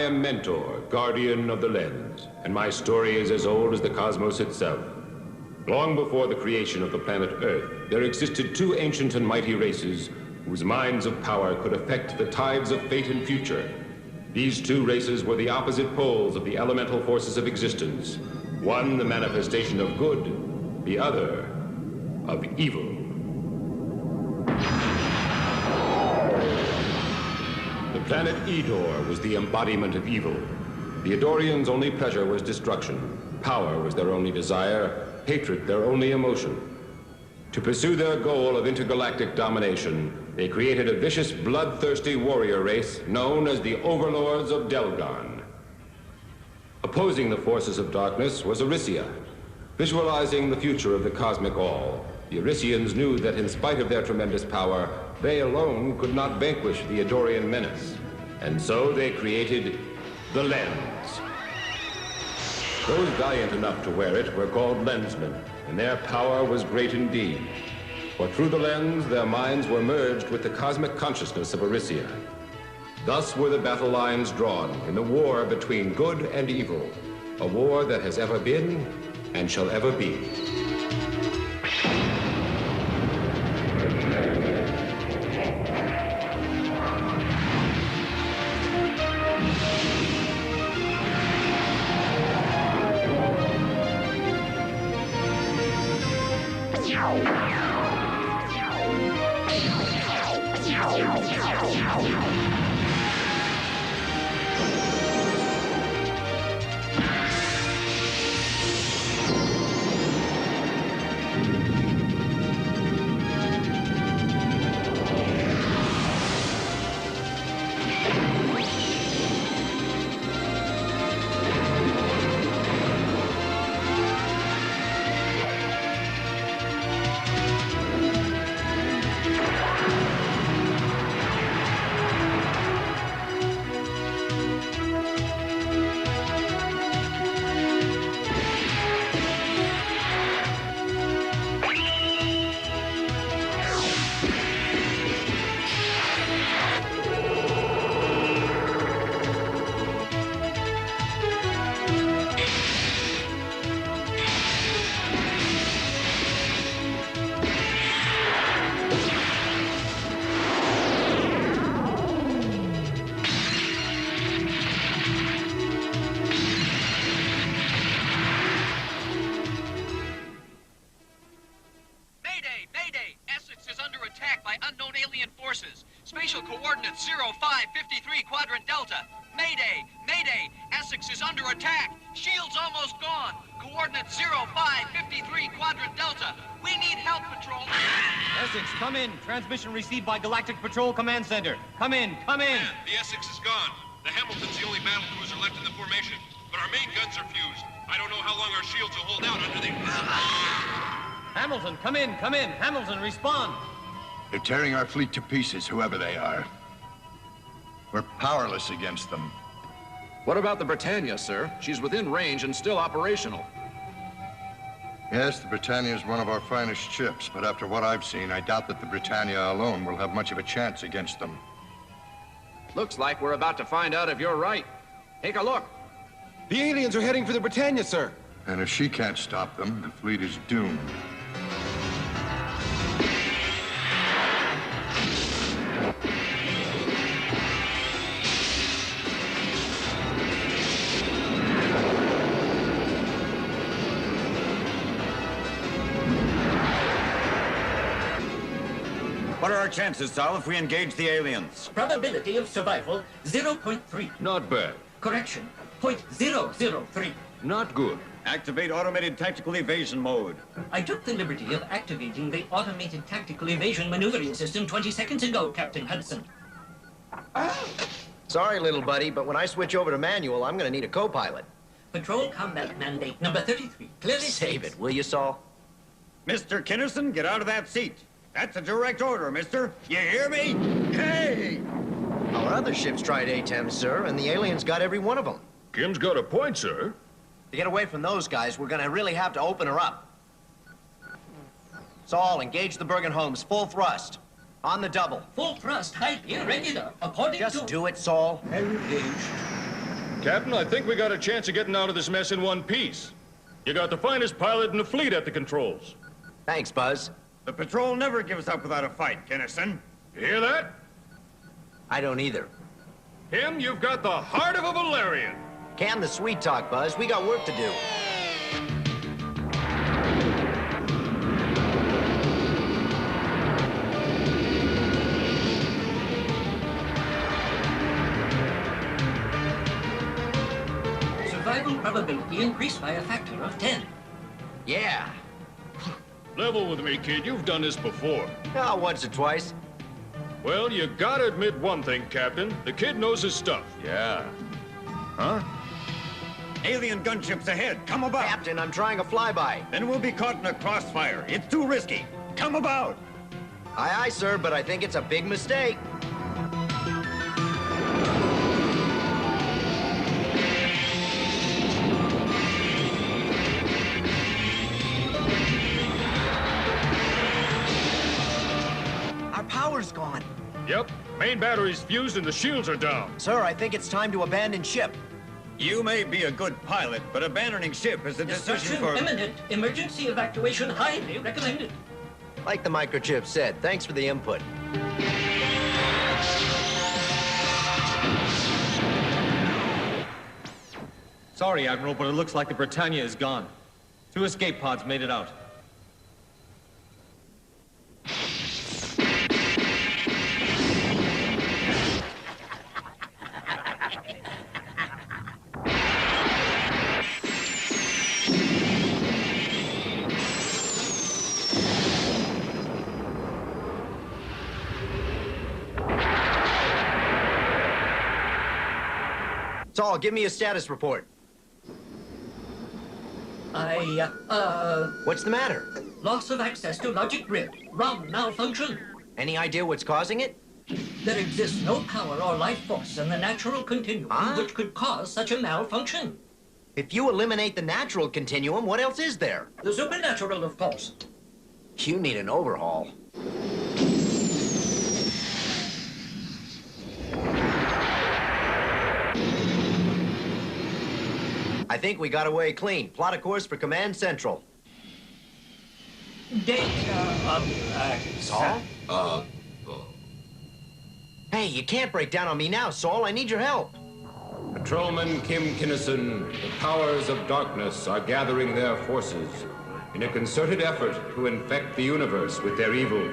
am Mentor, guardian of the lens, and my story is as old as the cosmos itself. Long before the creation of the planet Earth, there existed two ancient and mighty races whose minds of power could affect the tides of fate and future. These two races were the opposite poles of the elemental forces of existence. One the manifestation of good, the other of evil. The planet Edor was the embodiment of evil. The Edorians' only pleasure was destruction. Power was their only desire, hatred their only emotion. To pursue their goal of intergalactic domination, they created a vicious, bloodthirsty warrior race known as the Overlords of Delgon. Opposing the forces of darkness was Arisia. Visualizing the future of the cosmic all, the Arisians knew that in spite of their tremendous power, they alone could not vanquish the Edorian menace. And so they created the Lens. Those valiant enough to wear it were called Lensmen, and their power was great indeed. For through the lens, their minds were merged with the cosmic consciousness of Arisia. Thus were the battle lines drawn in the war between good and evil, a war that has ever been and shall ever be. Spatial coordinates 0553 quadrant delta. Mayday! Mayday! Essex is under attack. Shield's almost gone. Coordinates 0553 quadrant delta. We need help, Patrol. Essex, come in. Transmission received by Galactic Patrol Command Center. Come in, come in. Yeah, the Essex is gone. The Hamilton's the only battle cruiser left in the formation. But our main guns are fused. I don't know how long our shields will hold out under the... Hamilton, come in, come in. Hamilton, respond. They're tearing our fleet to pieces, whoever they are. We're powerless against them. What about the Britannia, sir? She's within range and still operational. Yes, the Britannia is one of our finest ships, but after what I've seen, I doubt that the Britannia alone will have much of a chance against them. Looks like we're about to find out if you're right. Take a look. The aliens are heading for the Britannia, sir. And if she can't stop them, the fleet is doomed. What are our chances, Sal, if we engage the aliens? Probability of survival, 0.3. Not bad. Correction, 0.003. Not good. Activate automated tactical evasion mode. I took the liberty of activating the automated tactical evasion maneuvering system 20 seconds ago, Captain Hudson. Sorry, little buddy, but when I switch over to manual, I'm gonna need a co-pilot. Patrol combat mandate number 33. Clearly Save states... it, will you, Saul? Mr. Kinnerson, get out of that seat. That's a direct order, mister. You hear me? Hey! Our other ships tried ATEMs, sir, and the aliens got every one of them. Kim's got a point, sir. To get away from those guys, we're gonna really have to open her up. Saul, engage the Bergen Holmes, full thrust. On the double. Full thrust, high gear, regular, according to... Just do it, Saul. Engaged. Captain, I think we got a chance of getting out of this mess in one piece. You got the finest pilot in the fleet at the controls. Thanks, Buzz. The patrol never gives up without a fight, Kinnison. You hear that? I don't either. Kim, you've got the heart of a Valerian. Can the sweet talk, Buzz. We got work to do. Survival probability increased by a factor of 10. Yeah. Level with me, kid. You've done this before. Oh, once or twice. Well, you gotta admit one thing, Captain. The kid knows his stuff. Yeah. Huh? Alien gunships ahead. Come about. Captain, I'm trying a flyby. Then we'll be caught in a crossfire. It's too risky. Come about. Aye, aye, sir, but I think it's a big mistake. Our power's gone. Yep. Main battery's fused and the shields are down. Sir, I think it's time to abandon ship. You may be a good pilot, but abandoning ship is a decision Destruction for... imminent. Emergency evacuation highly recommended. Like the microchip said, thanks for the input. Sorry, Admiral, but it looks like the Britannia is gone. 2 escape pods made it out. Saul, give me a status report. What's the matter? Loss of access to logic grid. ROM malfunction. Any idea what's causing it? There exists no power or life force in the natural continuum which could cause such a malfunction. If you eliminate the natural continuum, what else is there? The supernatural, of course. You need an overhaul. I think we got away clean. Plot a course for Command Central. Saul? Hey, you can't break down on me now, Saul. I need your help. Patrolman Kim Kinnison, the powers of darkness are gathering their forces in a concerted effort to infect the universe with their evil.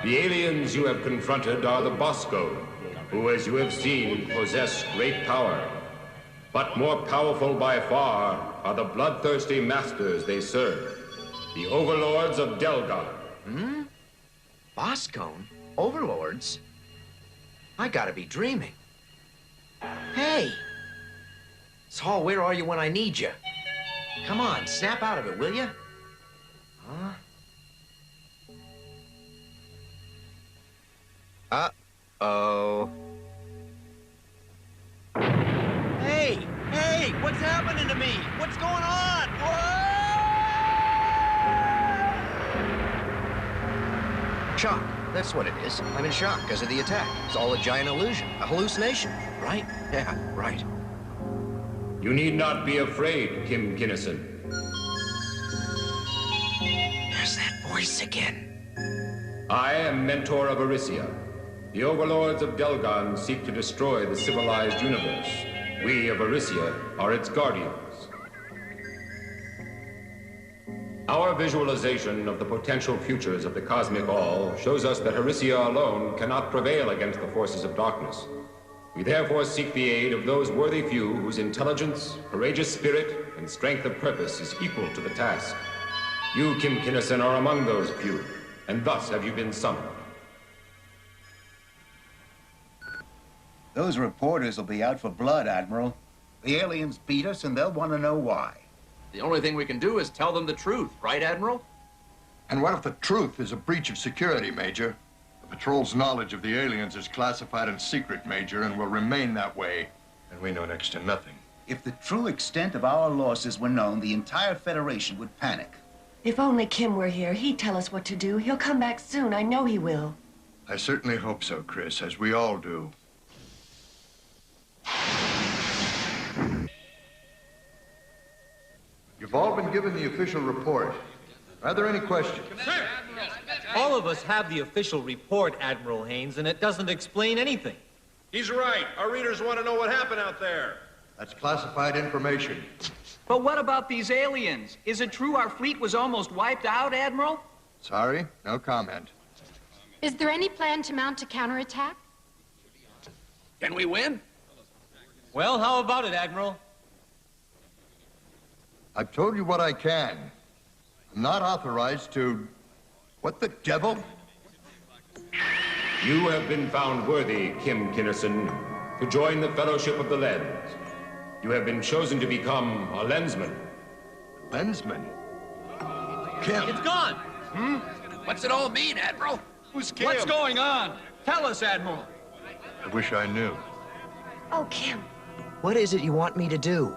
The aliens you have confronted are the Bosco, who, as you have seen, possess great power. But more powerful by far are the bloodthirsty masters they serve, the overlords of Delgon. Boscone? Overlords? I gotta be dreaming. Hey! Saul, where are you when I need you? Come on, snap out of it, will you? Huh? Uh-oh. Hey! Hey! What's happening to me? What's going on? Whoa! Shock. That's what it is. I'm in shock because of the attack. It's all a giant illusion, a hallucination, right? Yeah, right. You need not be afraid, Kim Kinnison. There's that voice again. I am Mentor of Arisia. The overlords of Delgon seek to destroy the civilized universe. We of Arisia are its guardians. Our visualization of the potential futures of the cosmic all shows us that Arisia alone cannot prevail against the forces of darkness. We therefore seek the aid of those worthy few whose intelligence, courageous spirit, and strength of purpose is equal to the task. You, Kim Kinnison, are among those few, and thus have you been summoned. Those reporters will be out for blood, Admiral. The aliens beat us, and they'll want to know why. The only thing we can do is tell them the truth, right, Admiral? And what if the truth is a breach of security, Major? The patrol's knowledge of the aliens is classified and secret, Major, and will remain that way. And we know next to nothing. If the true extent of our losses were known, the entire Federation would panic. If only Kim were here, he'd tell us what to do. He'll come back soon. I know he will. I certainly hope so, Chris, as we all do. You've all been given the official report. Are there any questions? Sir! All of us have the official report, Admiral Haynes, and it doesn't explain anything. He's right. Our readers want to know what happened out there. That's classified information. But what about these aliens? Is it true our fleet was almost wiped out, Admiral? Sorry, no comment. Is there any plan to mount a counterattack? Can we win? Well, how about it, Admiral? I've told you what I can. I'm not authorized to... What the devil? You have been found worthy, Kim Kinnison, to join the Fellowship of the Lens. You have been chosen to become a Lensman. Lensman? Kim. It's gone! What's it all mean, Admiral? Who's Kim? What's going on? Tell us, Admiral. I wish I knew. Oh, Kim. What is it you want me to do?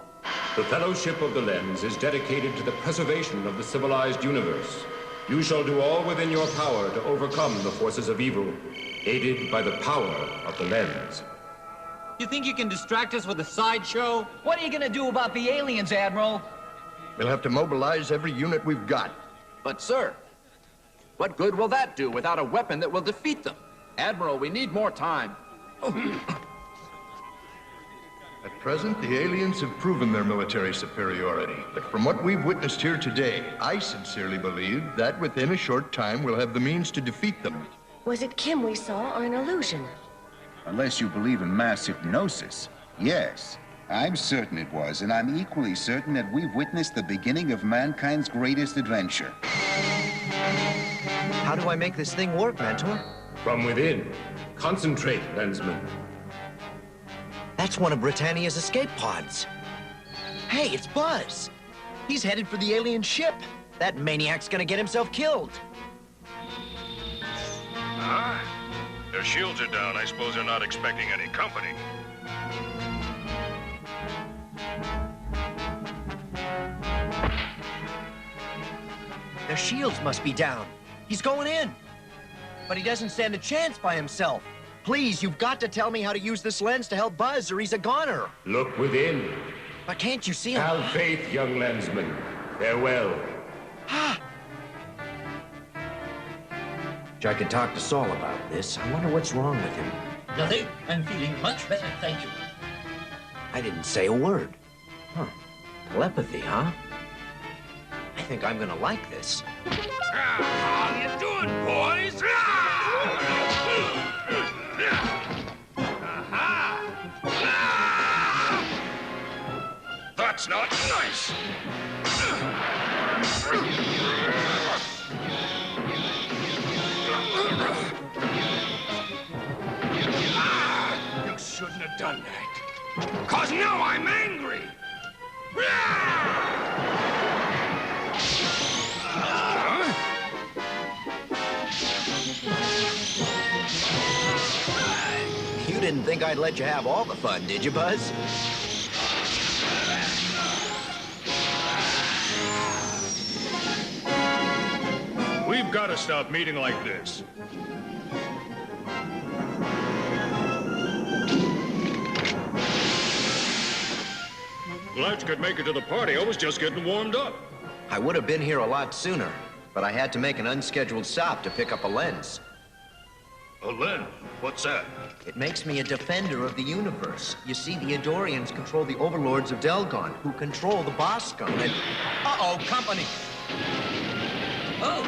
The Fellowship of the Lens is dedicated to the preservation of the civilized universe. You shall do all within your power to overcome the forces of evil, aided by the power of the Lens. You think you can distract us with a sideshow? What are you gonna do about the aliens, Admiral? We'll have to mobilize every unit we've got. But, sir, what good will that do without a weapon that will defeat them? Admiral, we need more time. At present, the aliens have proven their military superiority. But from what we've witnessed here today, I sincerely believe that within a short time we'll have the means to defeat them. Was it Kim we saw or an illusion? Unless you believe in mass hypnosis. Yes, I'm certain it was, and I'm equally certain that we've witnessed the beginning of mankind's greatest adventure. How do I make this thing work, Mentor? From within. Concentrate, Lensman. That's one of Britannia's escape pods. Hey, it's Buzz. He's headed for the alien ship. That maniac's gonna get himself killed. Huh? Their shields are down. I suppose they're not expecting any company. Their shields must be down. He's going in. But he doesn't stand a chance by himself. Please, you've got to tell me how to use this lens to help Buzz, or he's a goner. Look within. But can't you see him? Have faith, young Lensman. Farewell. I could talk to Saul about this. I wonder what's wrong with him. Nothing. I'm feeling much better, thank you. I didn't say a word. Huh. Telepathy, huh? I think I'm gonna like this. How you doing, boys? That's not nice. You shouldn't have done that. 'Cause now I'm angry. You didn't think I'd let you have all the fun, did you, Buzz? We've got to stop meeting like this. Glad you could make it to the party. I was just getting warmed up. I would have been here a lot sooner, but I had to make an unscheduled stop to pick up a lens. A lens? What's that? It makes me a defender of the universe. You see, the Adorians control the overlords of Delgon, who control the boss scum, and... Uh-oh, company! Oh!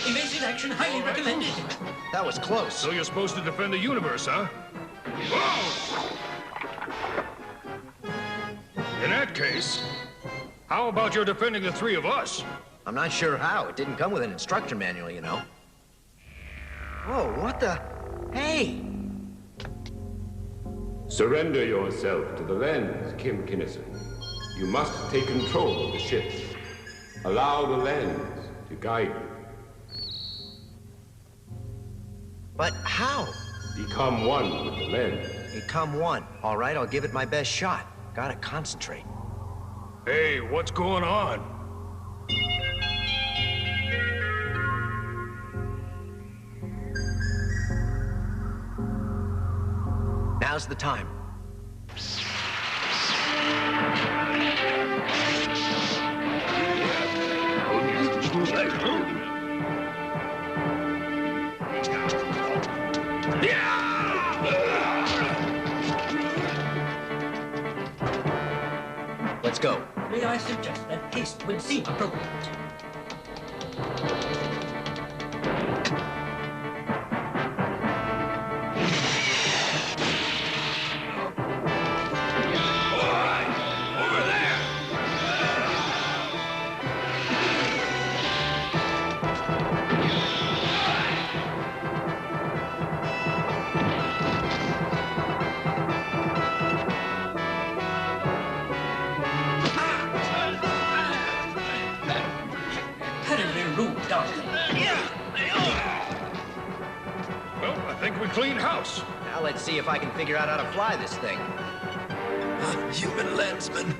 Evasive action highly recommended. That was close. So you're supposed to defend the universe, huh? Whoa! In that case, how about you're defending the three of us? I'm not sure how. It didn't come with an instruction manual, you know. Whoa, what the... Hey! Surrender yourself to the Lens, Kim Kinnison. You must take control of the ship. Allow the Lens to guide you. But how? Become one with the Lens. Become one. All right, I'll give it my best shot. Gotta concentrate. Hey, what's going on? Now's the time. go. May I suggest that haste would seem appropriate? Well, I think we cleaned house. Now let's see if I can figure out how to fly this thing. Human Lensman.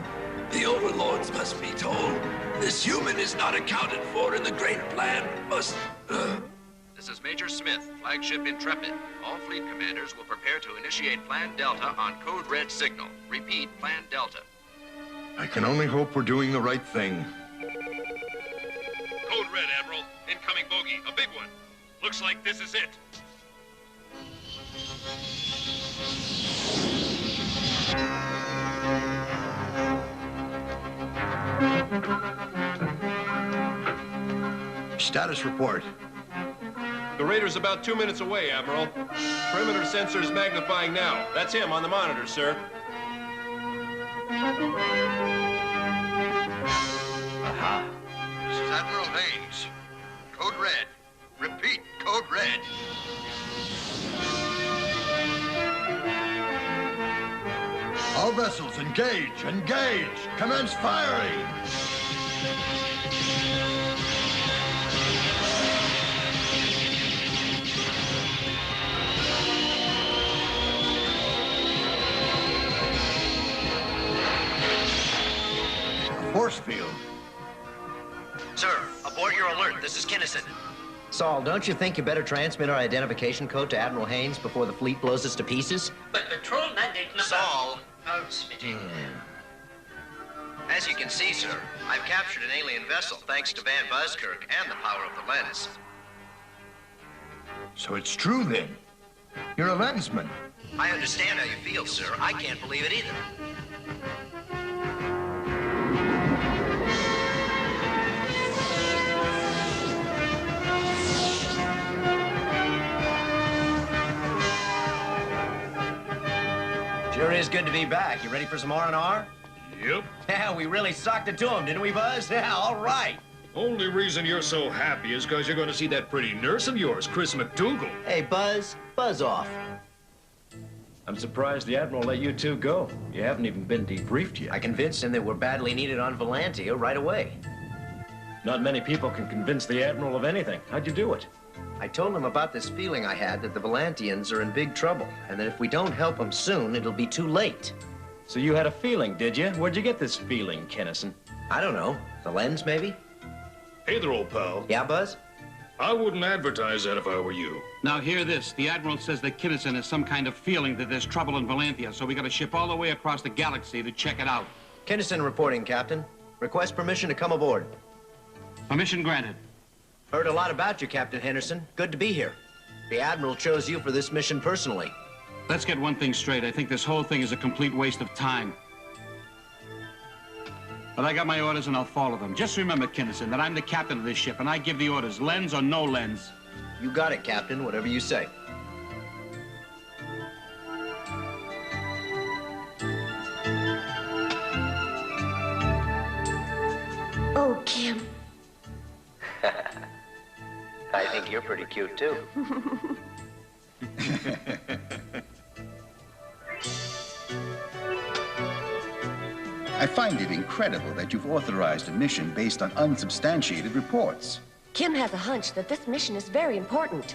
The overlords must be told. This human is not accounted for in the great plan. Must... This is Major Smith, flagship Intrepid. All fleet commanders will prepare to initiate Plan Delta on Code Red signal. Repeat, Plan Delta. I can only hope we're doing the right thing. Code Red, Admiral. Incoming bogey. A big one. Looks like this is it. Status report. The raider's about 2 minutes away, Admiral. Perimeter sensors magnifying now. That's him on the monitor, sir. Aha. This is Admiral Haynes. Code Red. Repeat, Code Red. All vessels, engage! Engage! Commence firing! Force field. Sir, abort your alert. This is Kinnison. Saul, don't you think you better transmit our identification code to Admiral Haynes before the fleet blows us to pieces? But patrol mandate number... Saul. Transmitting. As you can see, sir, I've captured an alien vessel thanks to Van Buskirk and the power of the lens. So it's true, then. You're a lensman. I understand how you feel, sir. I can't believe it either. Sure is good to be back. You ready for some R&R? Yep. Yeah, we really socked it to him, didn't we, Buzz? Yeah, all right. Only reason you're so happy is because you're going to see that pretty nurse of yours, Chris McDougal. Hey, Buzz, buzz off. I'm surprised the Admiral let you two go. You haven't even been debriefed yet. I convinced him that we're badly needed on Valantia right away. Not many people can convince the Admiral of anything. How'd you do it? I told him about this feeling I had that the Valantians are in big trouble, and that if we don't help them soon, it'll be too late. So you had a feeling, did you? Where'd you get this feeling, Kinnison? I don't know. The lens, maybe? Hey there, old pal. Yeah, Buzz? I wouldn't advertise that if I were you. Now, hear this. The Admiral says that Kinnison has some kind of feeling that there's trouble in Valantia, so we got to ship all the way across the galaxy to check it out. Kinnison reporting, Captain. Request permission to come aboard. Permission granted. Heard a lot about you, Captain Henderson. Good to be here. The Admiral chose you for this mission personally. Let's get one thing straight. I think this whole thing is a complete waste of time. But I got my orders and I'll follow them. Just remember, Kinnison, that I'm the captain of this ship and I give the orders, lens or no lens. You got it, Captain. Whatever you say. Oh, Kim. I think you're pretty cute, too. I find it incredible that you've authorized a mission based on unsubstantiated reports. Kim has a hunch that this mission is very important.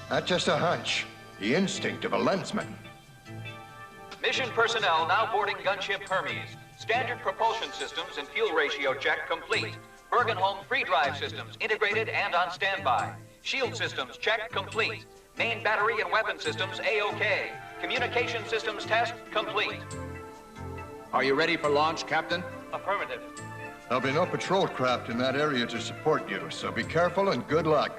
Not just a hunch. The instinct of a lensman. Mission personnel now boarding gunship Hermes. Standard propulsion systems and fuel ratio check complete. Bergenholm free drive systems integrated and on standby. Shield systems check complete. Main battery and weapon systems A-OK. Communication systems test complete. Are you ready for launch, Captain? Affirmative. There'll be no patrol craft in that area to support you, so be careful and good luck.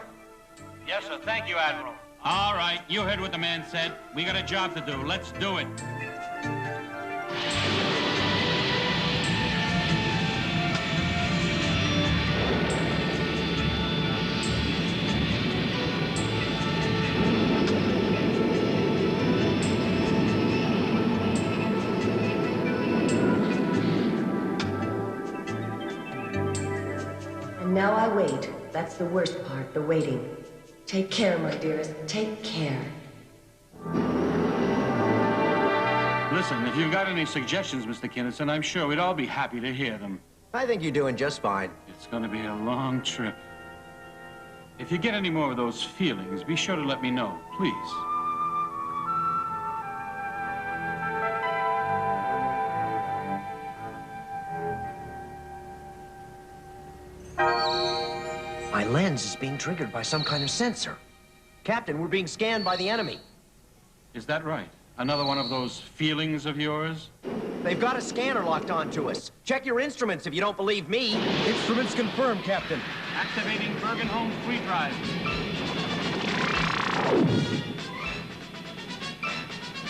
Yes, sir. Thank you, Admiral. All right. You heard what the man said. We got a job to do. Let's do it. now I wait. That's the worst part, the waiting. Take care, my dearest. Take care. Listen, if you've got any suggestions, Mr. Kinnison, I'm sure we'd all be happy to hear them. I think you're doing just fine. It's going to be a long trip. If you get any more of those feelings, be sure to let me know, please. My lens is being triggered by some kind of sensor. Captain, we're being scanned by the enemy. Is that right? Another one of those feelings of yours? They've got a scanner locked onto us. Check your instruments if you don't believe me. Instruments confirmed, Captain. Activating Bergenholm free drive.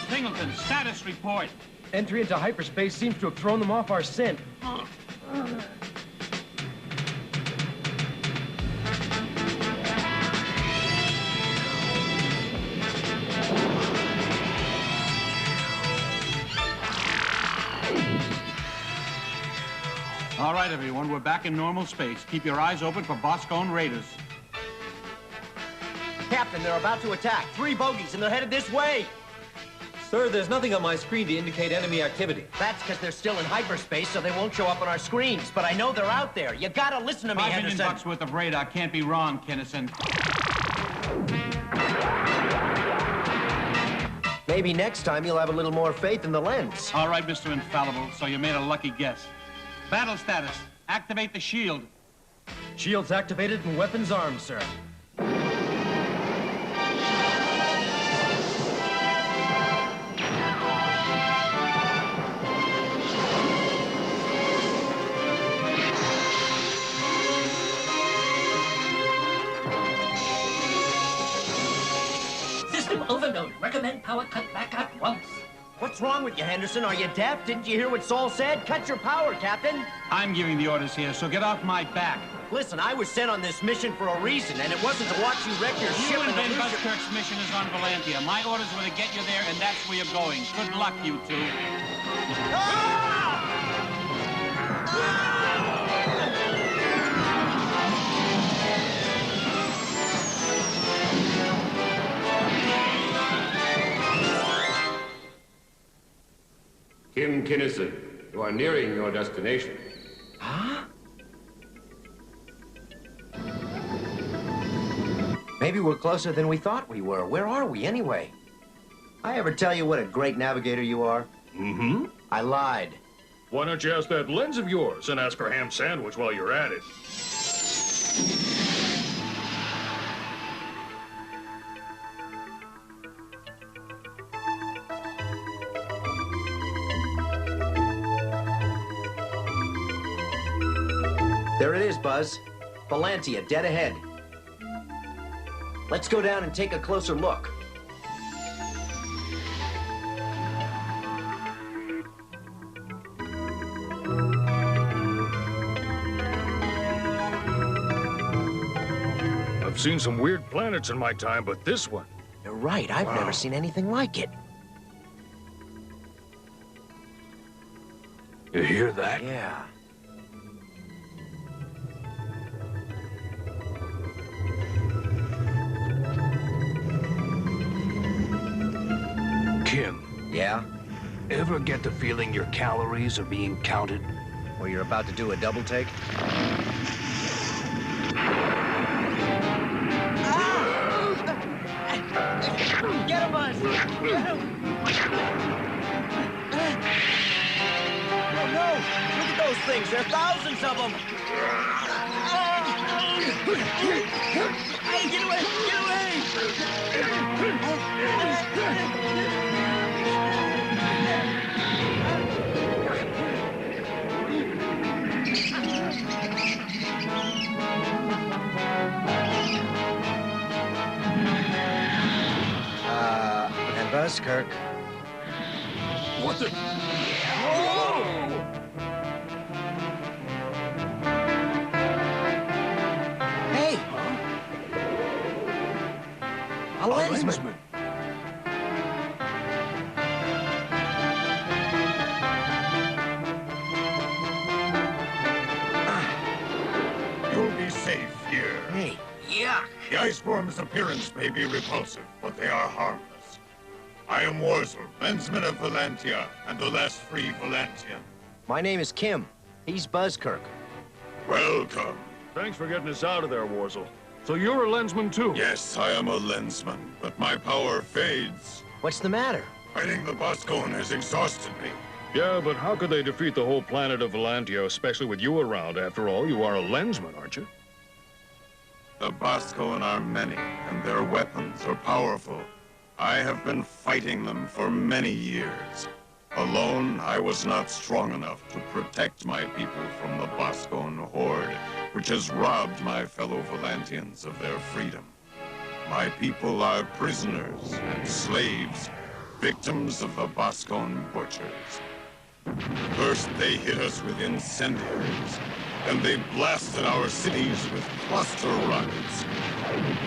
Singleton, status report. Entry into hyperspace seems to have thrown them off our scent. All right, everyone, we're back in normal space. Keep your eyes open for Boscone Raiders. Captain, they're about to attack. 3 bogies, and they're headed this way. Sir, there's nothing on my screen to indicate enemy activity. That's because they're still in hyperspace, so they won't show up on our screens. But I know they're out there. You gotta listen to me, $5 Henderson. million worth of radar can't be wrong, Kinnison. Maybe next time you'll have a little more faith in the lens. All right, Mr. Infallible, so you made a lucky guess. Battle status. Activate the shield. Shields activated and weapons armed, sir. System overload. Recommend power cut back at once. What's wrong with you, Henderson? Are you deaf? Didn't you hear what Saul said? Cut your power, Captain. I'm giving the orders here, so get off my back. Listen, I was sent on this mission for a reason, and it wasn't to watch you wreck your ship. You and Ben lose your... Buskirk's mission is on Valantia. My orders were to get you there, and that's where you're going. Good luck, you two. Kim Kinnison, you are nearing your destination. Huh? Maybe we're closer than we thought we were. Where are we, anyway? I ever tell you what a great navigator you are? Mm-hmm. I lied. Why don't you ask that lens of yours and ask for ham sandwich while you're at it? There it is, Buzz. Valantia, dead ahead. Let's go down and take a closer look. I've seen some weird planets in my time, but this one... You're right, I've never seen anything like it. You hear that? Yeah. Kim. Yeah? Ever get the feeling your calories are being counted? Or you're about to do a double take? Get him, Buzz! Get him! Oh, no! Look at those things! There are thousands of them! Hey, get away! Get And Buzz, Kirk. What the? Hey! A lensman. You'll be The iceworm's appearance may be repulsive, but they are harmless. I am Warzel, Lensman of Valantia, and the last free Valantian. My name is Kim. He's Buzzkirk. Welcome. Thanks for getting us out of there, Warzel. So you're a Lensman, too? Yes, I am a Lensman, but my power fades. What's the matter? Fighting the Boscone has exhausted me. Yeah, but how could they defeat the whole planet of Valantia, especially with you around? After all, you are a Lensman, aren't you? The Boscone are many, and their weapons are powerful. I have been fighting them for many years. Alone, I was not strong enough to protect my people from the Boscone horde, which has robbed my fellow Valantians of their freedom. My people are prisoners and slaves, victims of the Boscone butchers. First, they hit us with incendiaries. Then they blasted our cities with cluster rockets.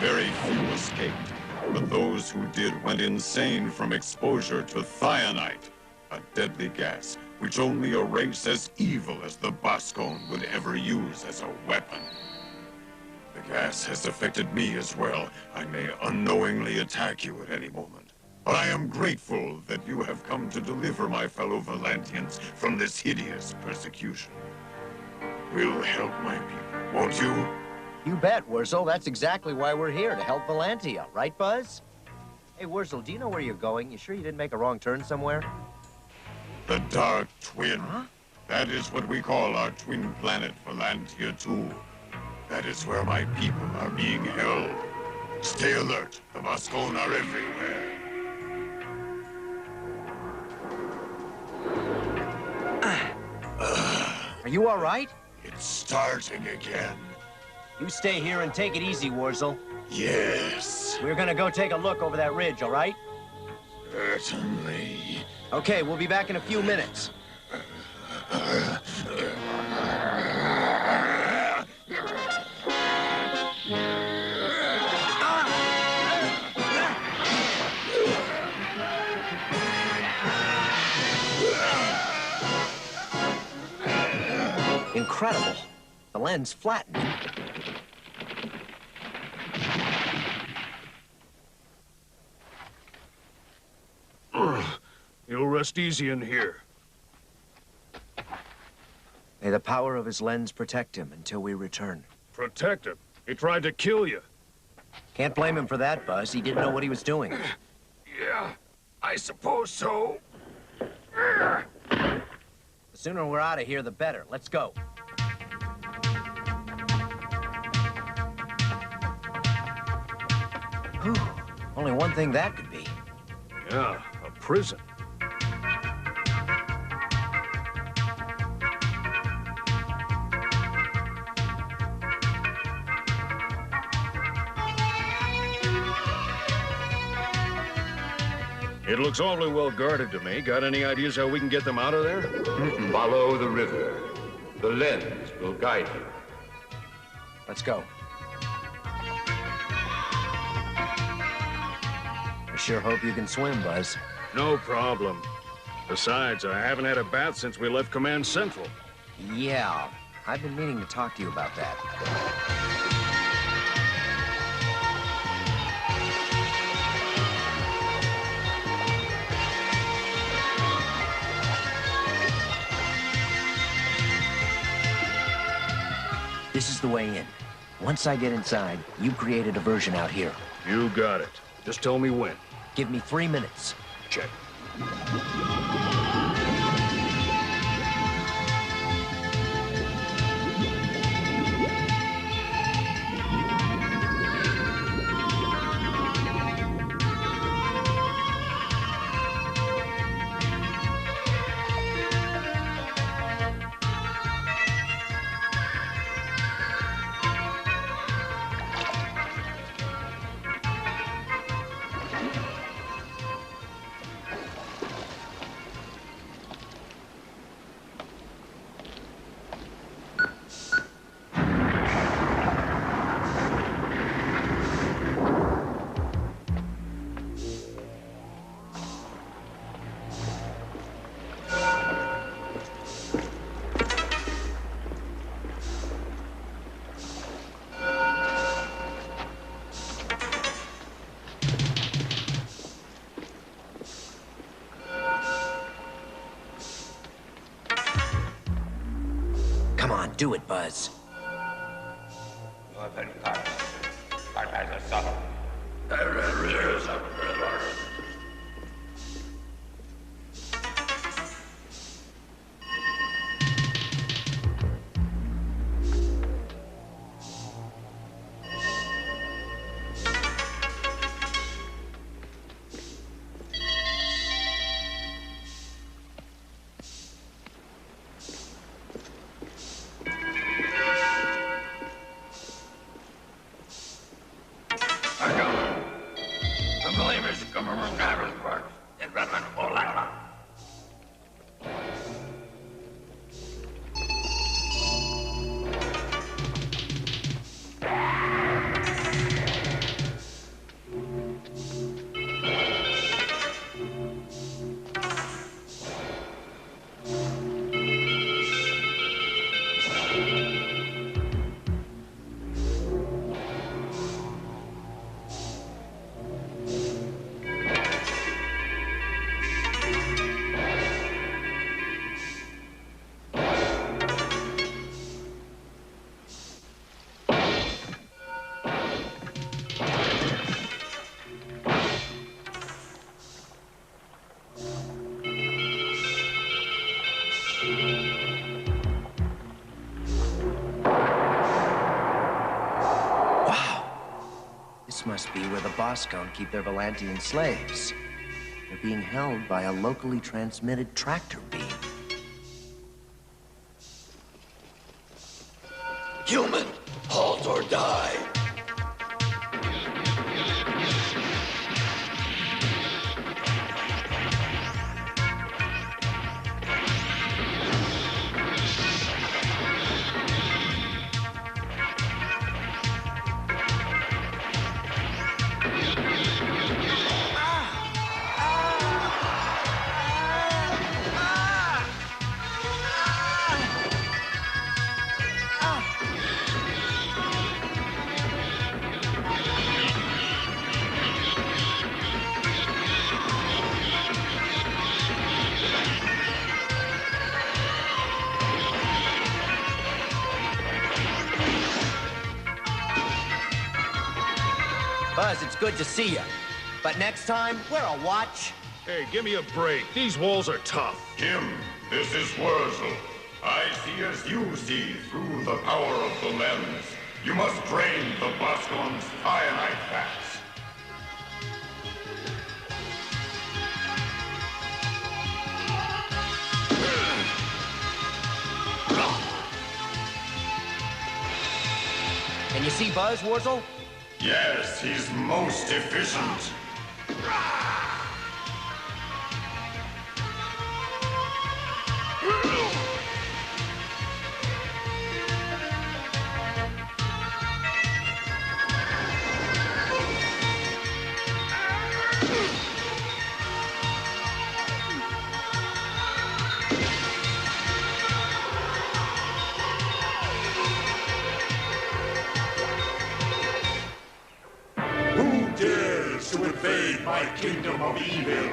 Very few escaped, but those who did went insane from exposure to thionite, a deadly gas which only a race as evil as the Boscone would ever use as a weapon. The gas has affected me as well. I may unknowingly attack you at any moment. But I am grateful that you have come to deliver my fellow Valantians from this hideous persecution. We'll help my people, won't you? You bet, Wurzel. That's exactly why we're here, to help Valantia. Right, Buzz? Hey, Wurzel, do you know where you're going? You sure you didn't make a wrong turn somewhere? The Dark Twin. Huh? That is what we call our twin planet, Valantia 2. That is where my people are being held. Stay alert. The Boscone are everywhere. Are you all right? It's starting again. You stay here and take it easy, Wurzel. Yes. We're gonna go take a look over that ridge, all right? Certainly. Okay, we'll be back in a few minutes. Incredible. The lens flattened. You'll rest easy in here. May the power of his lens protect him until we return. Protect him? He tried to kill you. Can't blame him for that, Buzz. He didn't know what he was doing. Yeah, I suppose so. The sooner we're out of here, the better. Let's go. Whew. Only one thing that could be. Yeah, a prison. It looks awfully well guarded to me. Got any ideas how we can get them out of there? Follow the river. The lens will guide you. Let's go. I sure hope you can swim, Buzz. No problem. Besides, I haven't had a bath since we left Command Central. Yeah, I've been meaning to talk to you about that. This is the way in. Once I get inside, you create a diversion out here. You got it. Just tell me when. Give me 3 minutes. Check. Do it, Buzz. This must be where the Boscone keep their Valantian slaves. They're being held by a locally transmitted tractor beam. Human, halt or die. Buzz, it's good to see you. But next time, wear a watch. Hey, give me a break. These walls are tough. Jim, this is Wurzel. I see as you see through the power of the lens. You must drain the Boscone's cyanide fats. Can you see Buzz, Wurzel? Yes, he's most efficient. To invade my kingdom of evil.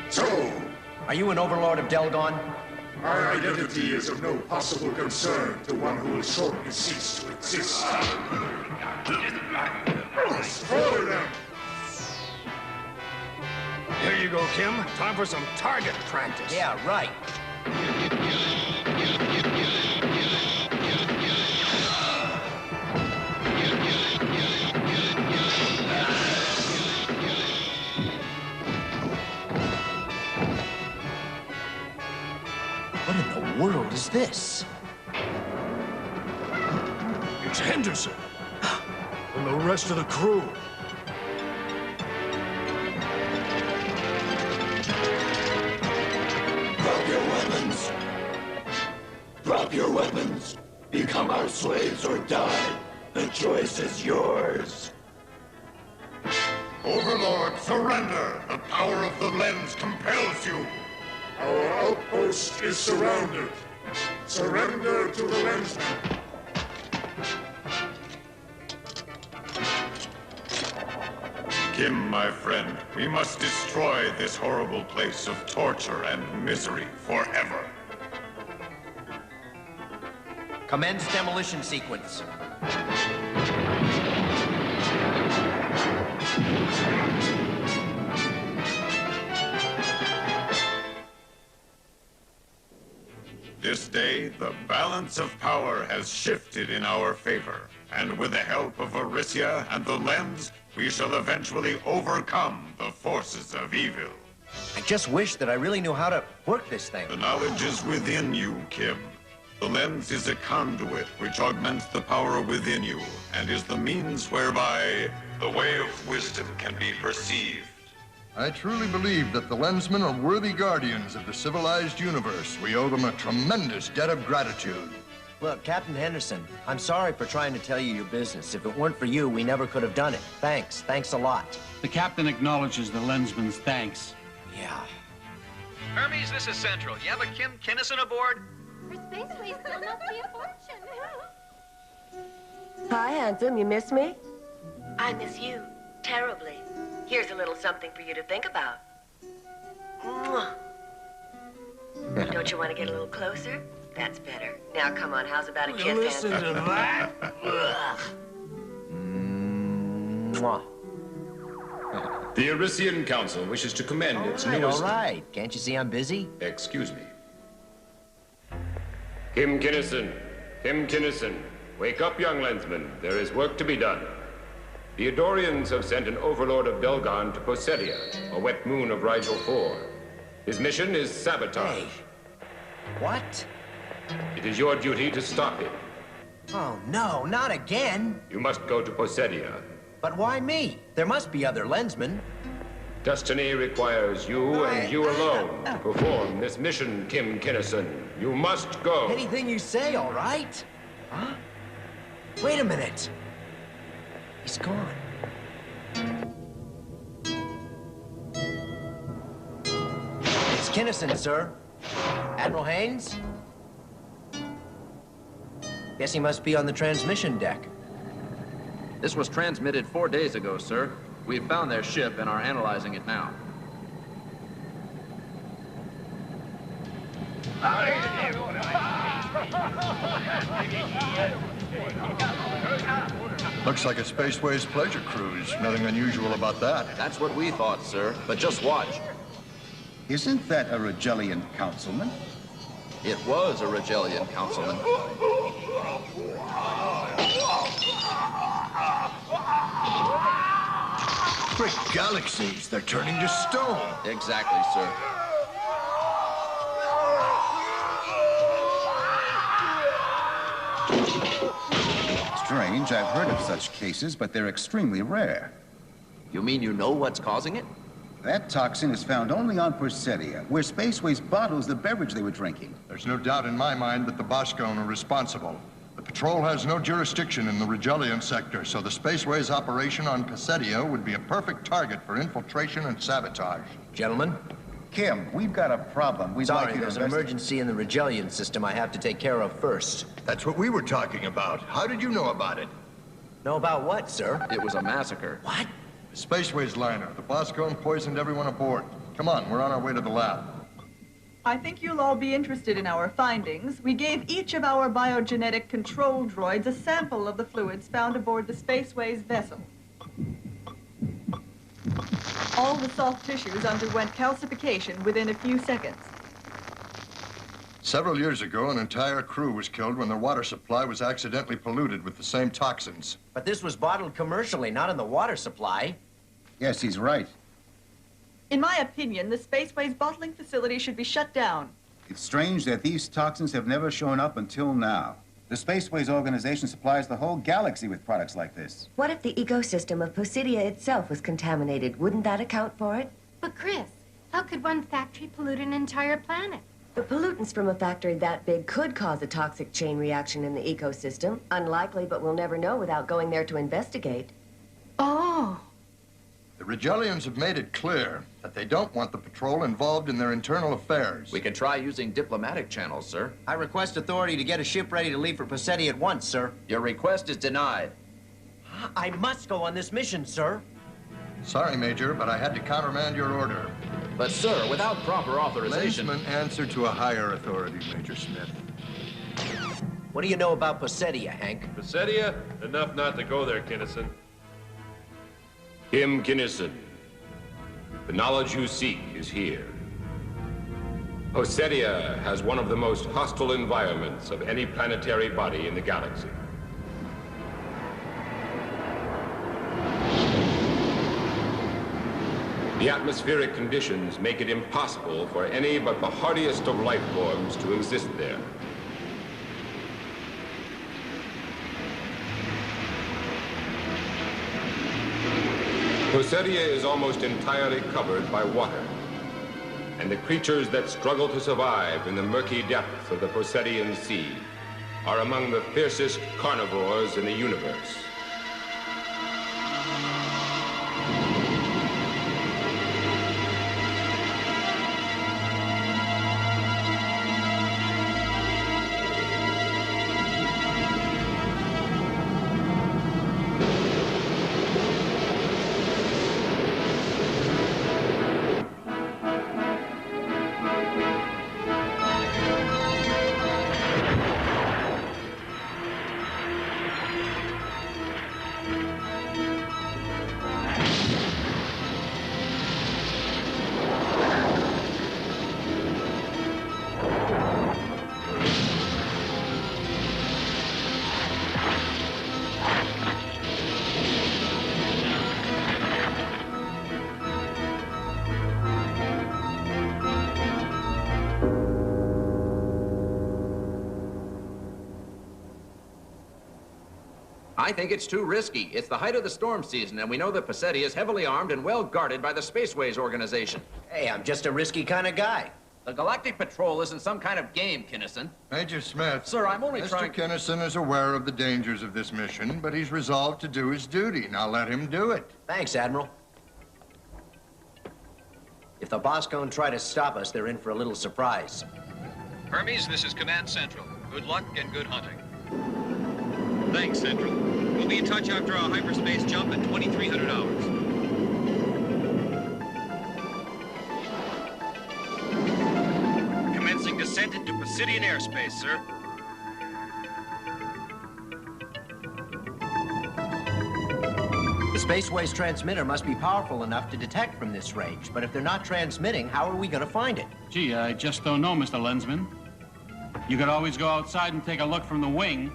So, are you an overlord of Delgon? My identity is of no possible concern to one who will shortly cease to exist. Destroy them! Here you go, Kim. Time for some target practice. Yeah, right. What in the world is this? It's Henderson. And the rest of the crew. Drop your weapons. Drop your weapons. Become our slaves or die. The choice is yours. Overlord, surrender! The power of the lens compels you! Our outpost is surrounded. Surrender to the Lensman. Kim, my friend, we must destroy this horrible place of torture and misery forever. Commence demolition sequence. This day, the balance of power has shifted in our favor. And with the help of Arisia and the Lens, we shall eventually overcome the forces of evil. I just wish that I really knew how to work this thing. The knowledge is within you, Kim. The Lens is a conduit which augments the power within you and is the means whereby the way of wisdom can be perceived. I truly believe that the Lensmen are worthy guardians of the civilized universe. We owe them a tremendous debt of gratitude. Look, Captain Henderson, I'm sorry for trying to tell you your business. If it weren't for you, we never could have done it. Thanks. Thanks a lot. The captain acknowledges the Lensman's thanks. Yeah. Hermes, this is Central. You have a Kim Kinnison aboard? Her spaceways will not be a fortune. Hi, handsome. You miss me? I miss you terribly. Here's a little something for you to think about. Mwah. Don't you want to get a little closer? That's better. Now, come on. How's about a kiss? Listen to that. Mwah. The Arisian Council wishes to commend its newest... All right. Can't you see I'm busy? Excuse me. Kim Kinnison. Kim Kinnison. Wake up, young Lensman. There is work to be done. The Adorians have sent an overlord of Delgon to Posedia, a wet moon of Rigel 4. His mission is sabotage. Hey. What? It is your duty to stop him. Oh, no, not again. You must go to Posedia. But why me? There must be other Lensmen. Destiny requires you and you alone to perform this mission, Kim Kinnison. You must go. Anything you say, all right? Huh? Wait a minute. He's gone. It's Kinnison, sir. Admiral Haynes? Guess he must be on the transmission deck. This was transmitted 4 days ago, sir. We've found their ship and are analyzing it now. Looks like a Spaceways pleasure cruise. Nothing unusual about that. That's what we thought, sir. But just watch. Isn't that a Regellian councilman? It was a Regellian councilman. Great galaxies, they're turning to stone. Exactly, sir. Strange, I've heard of such cases, but they're extremely rare. You mean you know what's causing it? That toxin is found only on Posedia, where Spaceways bottles the beverage they were drinking. There's no doubt in my mind that the Boscone are responsible. The patrol has no jurisdiction in the Regellian sector, so the Spaceways operation on Posedia would be a perfect target for infiltration and sabotage. Gentlemen? Kim, we've got a problem. We'd like Sorry, you to there's an emergency in the Regellian system I have to take care of first. That's what we were talking about. How did you know about it? Know about what, sir? It was a massacre. What? The Spaceways liner. The Boscone poisoned everyone aboard. Come on, we're on our way to the lab. I think you'll all be interested in our findings. We gave each of our biogenetic control droids a sample of the fluids found aboard the Spaceways vessel. All the soft tissues underwent calcification within a few seconds. Several years ago, an entire crew was killed when their water supply was accidentally polluted with the same toxins. But this was bottled commercially, not in the water supply. Yes, he's right. In my opinion, the Spaceways bottling facility should be shut down. It's strange that these toxins have never shown up until now. The Spaceways organization supplies the whole galaxy with products like this. What if the ecosystem of Posedia itself was contaminated? Wouldn't that account for it? But Chris, how could one factory pollute an entire planet? The pollutants from a factory that big could cause a toxic chain reaction in the ecosystem. Unlikely, but we'll never know without going there to investigate. Oh. The Regellians have made it clear that they don't want the patrol involved in their internal affairs. We can try using diplomatic channels, sir. I request authority to get a ship ready to leave for Posedia at once, sir. Your request is denied. I must go on this mission, sir. Sorry, Major, but I had to countermand your order. But, sir, without proper authorization... Lensman answer to a higher authority, Major Smith. What do you know about Poseidon, Hank? Poseidon? Enough not to go there, Kinnison. Kim Kinnison, the knowledge you seek is here. Poseidon has one of the most hostile environments of any planetary body in the galaxy. The atmospheric conditions make it impossible for any but the hardiest of life forms to exist there. Poseidon is almost entirely covered by water, and the creatures that struggle to survive in the murky depths of the Poseidon Sea are among the fiercest carnivores in the universe. I think it's too risky. It's the height of the storm season, and we know that Poseidon is heavily armed and well guarded by the Spaceways organization. Hey, I'm just a risky kind of guy. The Galactic Patrol isn't some kind of game, Kinnison. Major Smith. Sir, I'm only trying... Mr. Kinnison is aware of the dangers of this mission, but he's resolved to do his duty. Now let him do it. Thanks, Admiral. If the Boscone try to stop us, they're in for a little surprise. Hermes, this is Command Central. Good luck and good hunting. Thanks, Central. We'll be in touch after our hyperspace jump at 2300 hours. Commencing descent into Poseidon airspace, sir. The Spaceways transmitter must be powerful enough to detect from this range, but if they're not transmitting, how are we going to find it? Gee, I just don't know, Mr. Lensman. You could always go outside and take a look from the wing,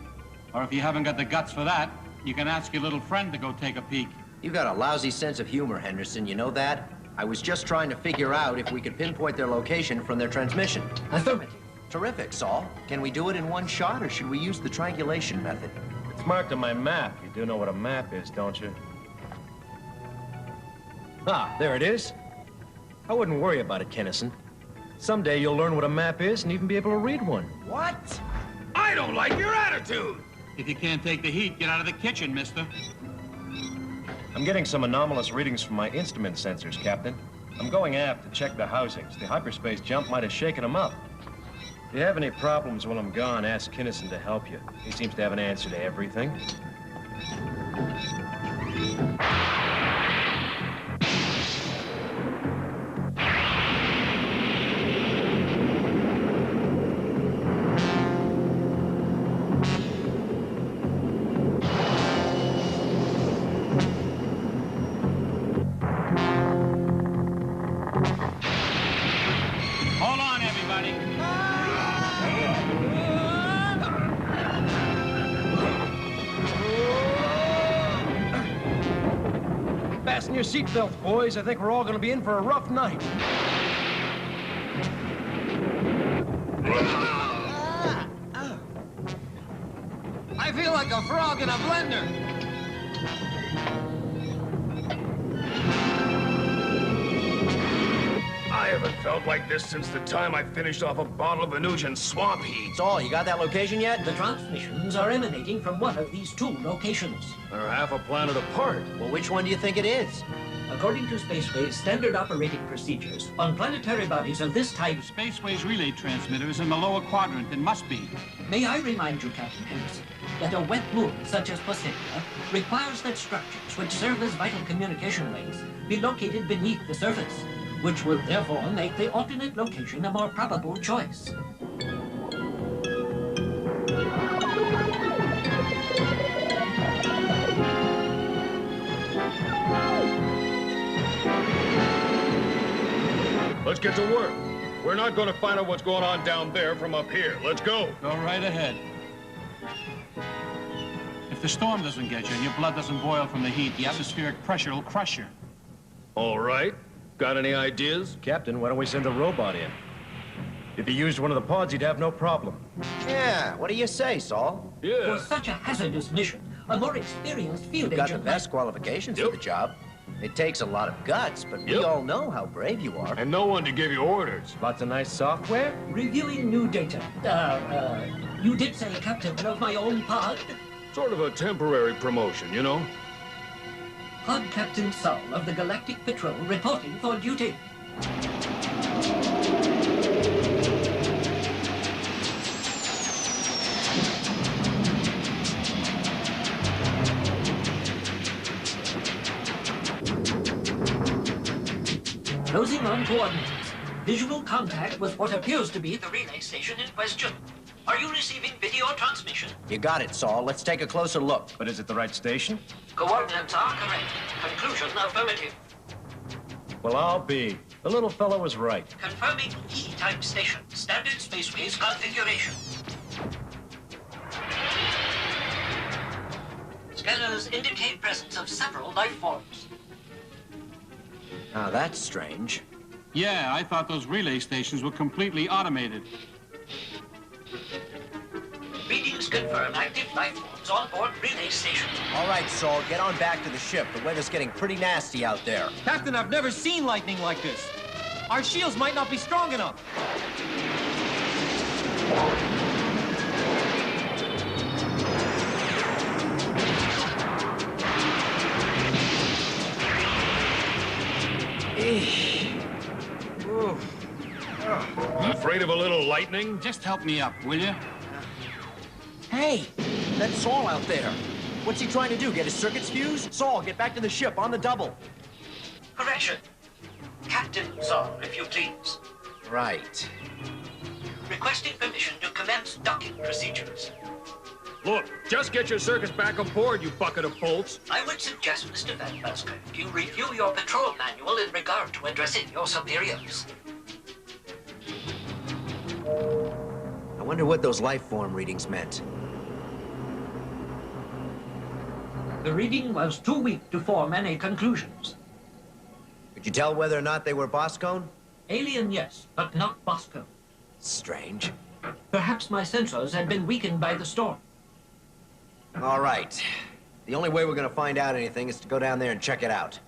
or if you haven't got the guts for that, you can ask your little friend to go take a peek. You've got a lousy sense of humor, Henderson, you know that? I was just trying to figure out if we could pinpoint their location from their transmission. Affirmative. Terrific, Saul. Can we do it in one shot, or should we use the triangulation method? It's marked on my map. You do know what a map is, don't you? Ah, there it is. I wouldn't worry about it, Kinnison. Someday you'll learn what a map is and even be able to read one. What? I don't like your attitude. If you can't take the heat, get out of the kitchen, mister. I'm getting some anomalous readings from my instrument sensors, Captain. I'm going aft to check the housings. The hyperspace jump might have shaken them up. If you have any problems while I'm gone, ask Kinnison to help you. He seems to have an answer to everything. Fasten your seatbelts, boys. I think we're all going to be in for a rough night. I feel like a frog in a blender. I haven't felt like this since the time I finished off a bottle of Venusian swamp heat. Saul, you got that location yet? The transmissions are emanating from one of these two locations. They're half a planet apart. Well, which one do you think it is? According to Spaceways standard operating procedures, on planetary bodies of this type... The Spaceways relay transmitter is in the lower quadrant and must be. May I remind you, Captain Henderson, that a wet moon such as Poseidon requires that structures which serve as vital communication links be located beneath the surface, which will therefore make the alternate location a more probable choice. Let's get to work. We're not going to find out what's going on down there from up here. Let's go. Go right ahead. If the storm doesn't get you and your blood doesn't boil from the heat, the atmospheric pressure will crush you. All right. Got any ideas? Captain, why don't we send a robot in? If he used one of the pods, he'd have no problem. Yeah, what do you say, Saul? For such a hazardous mission, a more experienced field You've got the agent best qualifications for the job. It takes a lot of guts, but we all know how brave you are. And no one to give you orders. Lots of nice software? reviewing new data. You did say captain of my own pod? Sort of a temporary promotion, you know? Pod Captain Saul of the Galactic Patrol reporting for duty. Closing on coordinates. Visual contact with what appears to be the relay station in question. Are you receiving video transmission? You got it, Saul. Let's take a closer look. But is it the right station? Coordinates are correct. Conclusion affirmative. Well, I'll be. The little fellow was right. Confirming E-type station. Standard spaceways configuration. Scanners indicate presence of several life forms. Now, that's strange. Yeah, I thought those relay stations were completely automated. Readings confirm active life forms on board relay station. All right, Saul, get on back to the ship. The weather's getting pretty nasty out there. Captain, I've never seen lightning like this. Our shields might not be strong enough. Afraid of a little lightning? Just help me up, will you? Hey, that's Saul out there. What's he trying to do, get his circuits fused? Saul, get back to the ship on the double. Correction. Captain Saul, if you please. Right. Requesting permission to commence docking procedures. Look, just get your circuits back aboard, you bucket of bolts. I would suggest, Mr. Van Busker, you review your patrol manual in regard to addressing your superiors. I wonder what those life form readings meant. The reading was too weak to form any conclusions. Could you tell whether or not they were Boscone? Alien, yes, but not Bosco. Strange. Perhaps my sensors had been weakened by the storm. All right. The only way we're gonna find out anything is to go down there and check it out.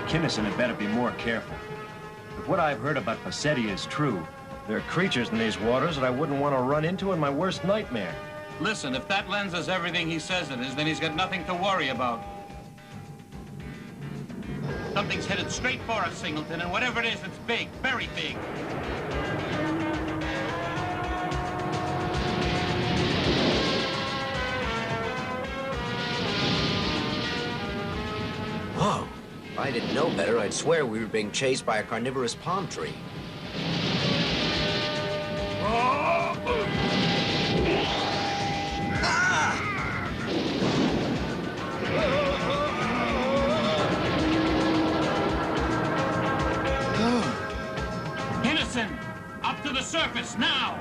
Kinnison had better be more careful. If what I've heard about Passetti is true, there are creatures in these waters that I wouldn't want to run into in my worst nightmare. Listen, if that lens is everything he says it is, then he's got nothing to worry about. Something's headed straight for us, Singleton, and whatever it is, it's big, very big. Whoa. If I didn't know better, I'd swear we were being chased by a carnivorous palm tree. Kinnison, up to the surface, now!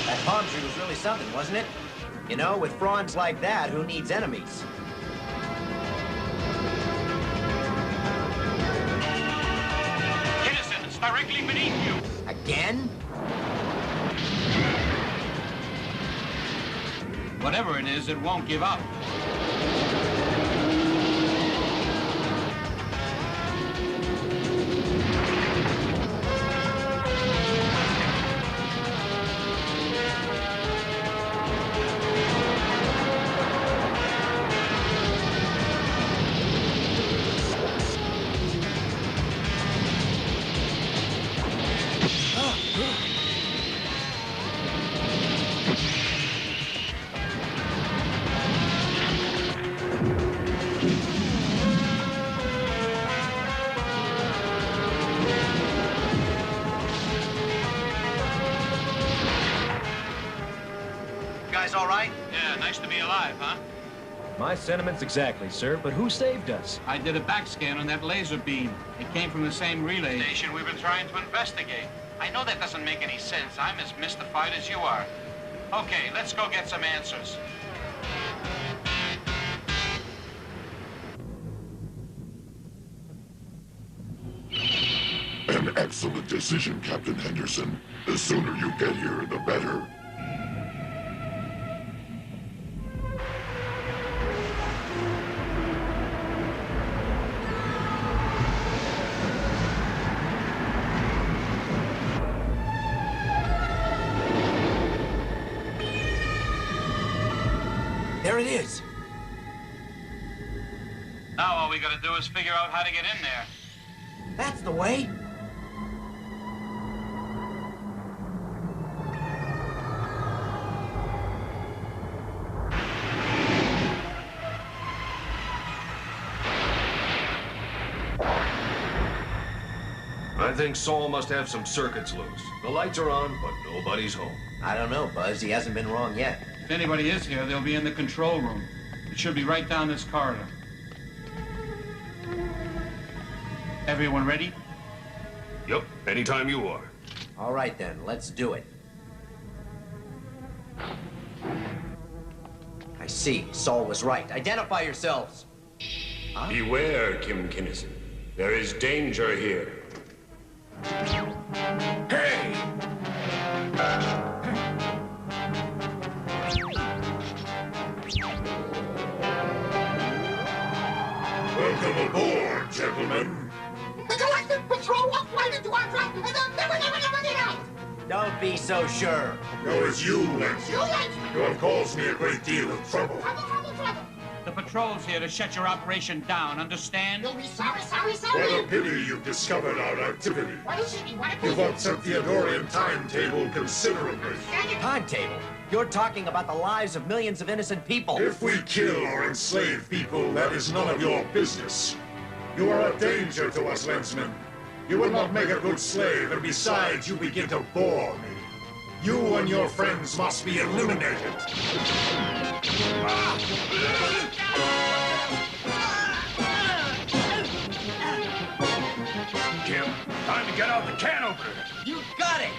That palm tree was really something, wasn't it? You know, with fronds like that, who needs enemies? Kinnison, it's directly beneath you. Again? Whatever it is, it won't give up. guys all right? Yeah, nice to be alive, huh? My sentiments exactly, sir, but who saved us? I did a back scan on that laser beam. It came from the same relay station we've been trying to investigate. I know that doesn't make any sense. I'm as mystified as you are. Okay, let's go get some answers. An excellent decision, Captain Henderson. The sooner you get here, the better. There it is. Now all we gotta do is figure out how to get in there. That's the way. I think Saul must have some circuits loose. The lights are on, but nobody's home. I don't know, Buzz. He hasn't been wrong yet. If anybody is here, they'll be in the control room. It should be right down this corridor. Everyone ready? Yep, anytime you are. All right, then. Let's do it. I see. Saul was right. Identify yourselves. Huh? Beware, Kim Kinnison. There is danger here. Hey! Welcome aboard, gentlemen. The Galactic Patrol will fly into our drop and they'll never get out! Don't be so sure. No, it's you, Lensman. You, Lensman? You have caused me a great deal of trouble. Trouble. The patrol's here to shut your operation down, understand? You'll be sorry. What a pity you've discovered our activity. What is it? You've upset the Adorian timetable considerably. Timetable? You're talking about the lives of millions of innocent people. If we kill or enslave people, that is none of your business. You are a danger to us, Lensman. You will not make a good slave, and besides, you begin to bore me. You and your friends must be eliminated. Kim, time to get out the can opener. You got it!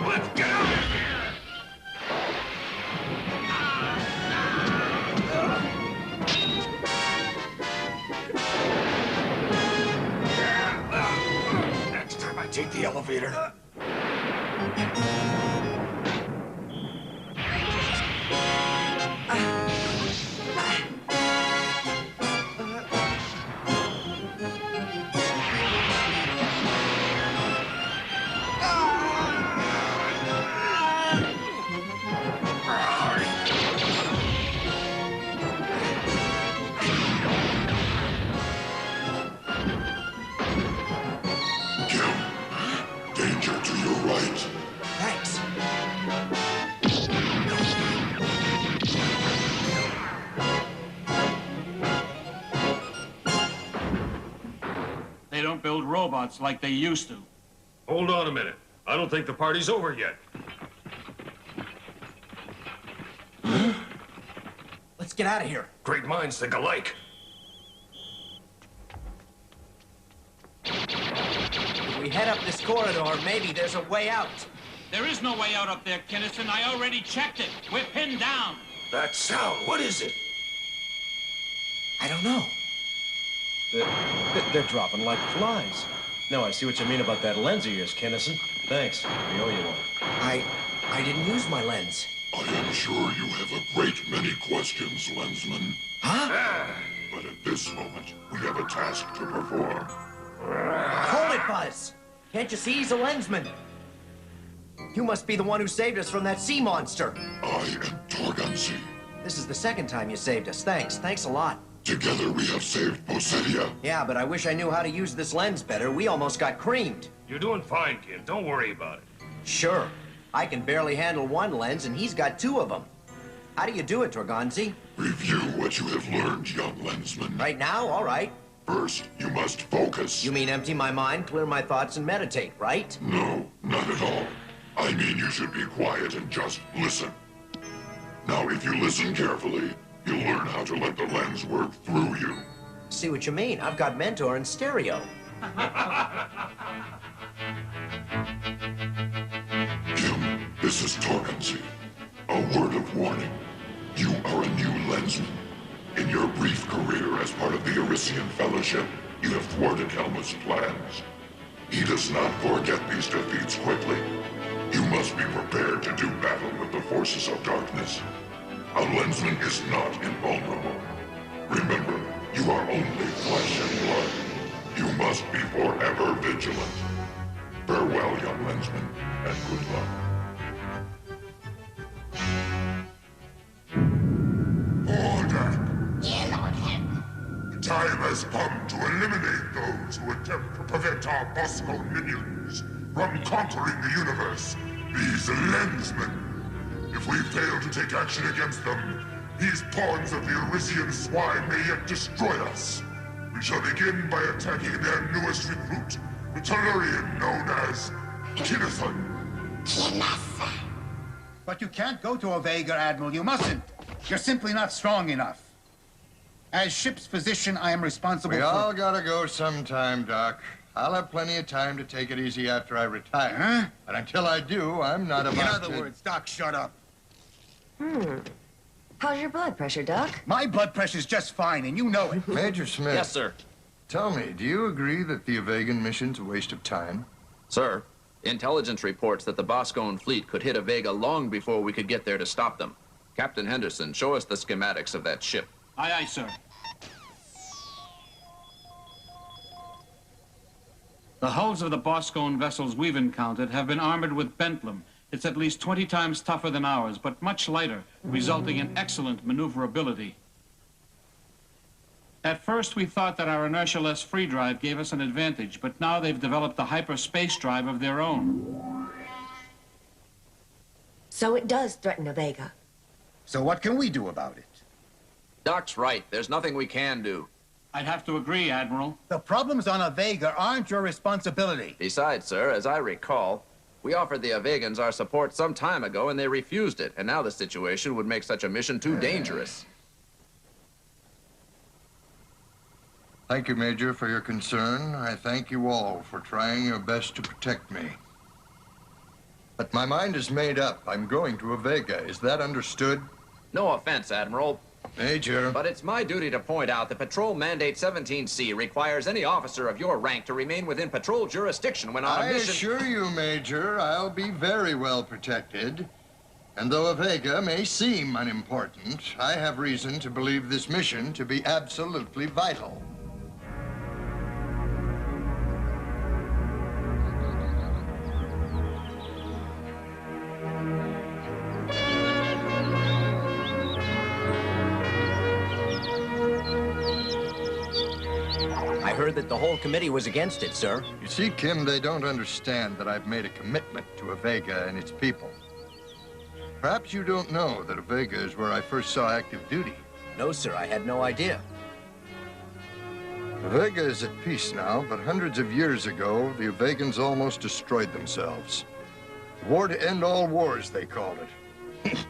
Let's get out of here! Next time I take the elevator. Danger to your right. Thanks. They don't build robots like they used to. Hold on a minute. I don't think the party's over yet. Let's get out of here. Great minds think alike. If we head up this corridor, maybe there's a way out. There is no way out up there, Kinnison. I already checked it. We're pinned down. That sound, what is it? I don't know. They're dropping like flies. Now I see what you mean about that lens of yours, Kinnison. Thanks. We owe you one. I didn't use my lens. I am sure you have a great many questions, Lensman. Huh? But at this moment, we have a task to perform. Hold it, Buzz! Can't you see he's a lensman? You must be the one who saved us from that sea monster. I am Torgunsey. This is the second time you saved us. Thanks. Thanks a lot. Together we have saved Posetia. Yeah, but I wish I knew how to use this lens better. We almost got creamed. You're doing fine, kid. Don't worry about it. Sure. I can barely handle one lens, and he's got two of them. How do you do it, Dragonzi? Review what you have learned, young Lensman. Right now? All right. First, you must focus. You mean empty my mind, clear my thoughts, and meditate, right? No, not at all. I mean you should be quiet and just listen. Now, if you listen carefully, you'll learn how to let the lens work through you. See what you mean. I've got Mentor in stereo. Kim, this is Torgency. A word of warning. You are a new Lensman. In your brief career as part of the Arisian Fellowship, you have thwarted Helmut's plans. He does not forget these defeats quickly. You must be prepared to do battle with the forces of darkness. A Lensman is not invulnerable. Remember, you are only flesh and blood. You must be forever vigilant. Farewell, young Lensman, and good luck. Order! The time has come to eliminate those who attempt to prevent our Bosco minions from conquering the universe. These Lensmen. If we fail to take action against them, these pawns of the Arisian swine may yet destroy us. We shall begin by attacking their newest recruit, the Tellurian known as Kinnison. But you can't go to Vega, Admiral. You mustn't. You're simply not strong enough. As ship's physician, I am responsible We for... all gotta go sometime, Doc. I'll have plenty of time to take it easy after I retire. Huh? But until I do, I'm not about In other words, Doc, shut up. How's your blood pressure, Doc? My blood pressure's just fine, and you know it. Major Smith. Yes, sir. Tell me, do you agree that the Avegan mission's a waste of time? Sir, intelligence reports that the Boscone fleet could hit Vega long before we could get there to stop them. Captain Henderson, show us the schematics of that ship. Aye, aye, sir. The hulls of the Boscone vessels we've encountered have been armored with Bentlem. It's at least 20 times tougher than ours, but much lighter, resulting in excellent maneuverability. At first, we thought that our inertia-less free drive gave us an advantage, but now they've developed a hyperspace drive of their own. So it does threaten a Vega. So what can we do about it? Doc's right. There's nothing we can do. I'd have to agree, Admiral. The problems on Vega aren't your responsibility. Besides, sir, as I recall, we offered the Avegans our support some time ago, and they refused it. And now the situation would make such a mission too dangerous. Thank you, Major, for your concern. I thank you all for trying your best to protect me. But my mind is made up. I'm going to Vega. Is that understood? No offense, Admiral. Major. But it's my duty to point out that Patrol Mandate 17C requires any officer of your rank to remain within patrol jurisdiction when on a mission... I assure you, Major, I'll be very well protected. And though Vega may seem unimportant, I have reason to believe this mission to be absolutely vital. I heard that the whole committee was against it, sir. You see, Kim, they don't understand that I've made a commitment to Vega and its people. Perhaps you don't know that Vega is where I first saw active duty. No, sir, I had no idea. Vega is at peace now, but hundreds of years ago, the Avegans almost destroyed themselves. War to end all wars, they called it. It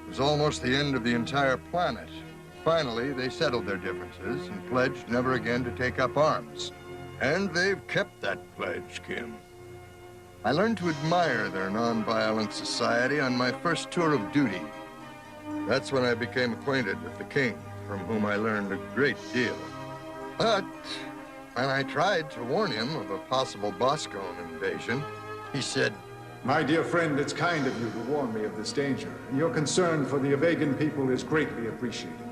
was almost the end of the entire planet. Finally, they settled their differences and pledged never again to take up arms. And they've kept that pledge, Kim. I learned to admire their nonviolent society on my first tour of duty. That's when I became acquainted with the king, from whom I learned a great deal. But when I tried to warn him of a possible Boscone invasion, he said, "My dear friend, it's kind of you to warn me of this danger, and your concern for the Avegan people is greatly appreciated.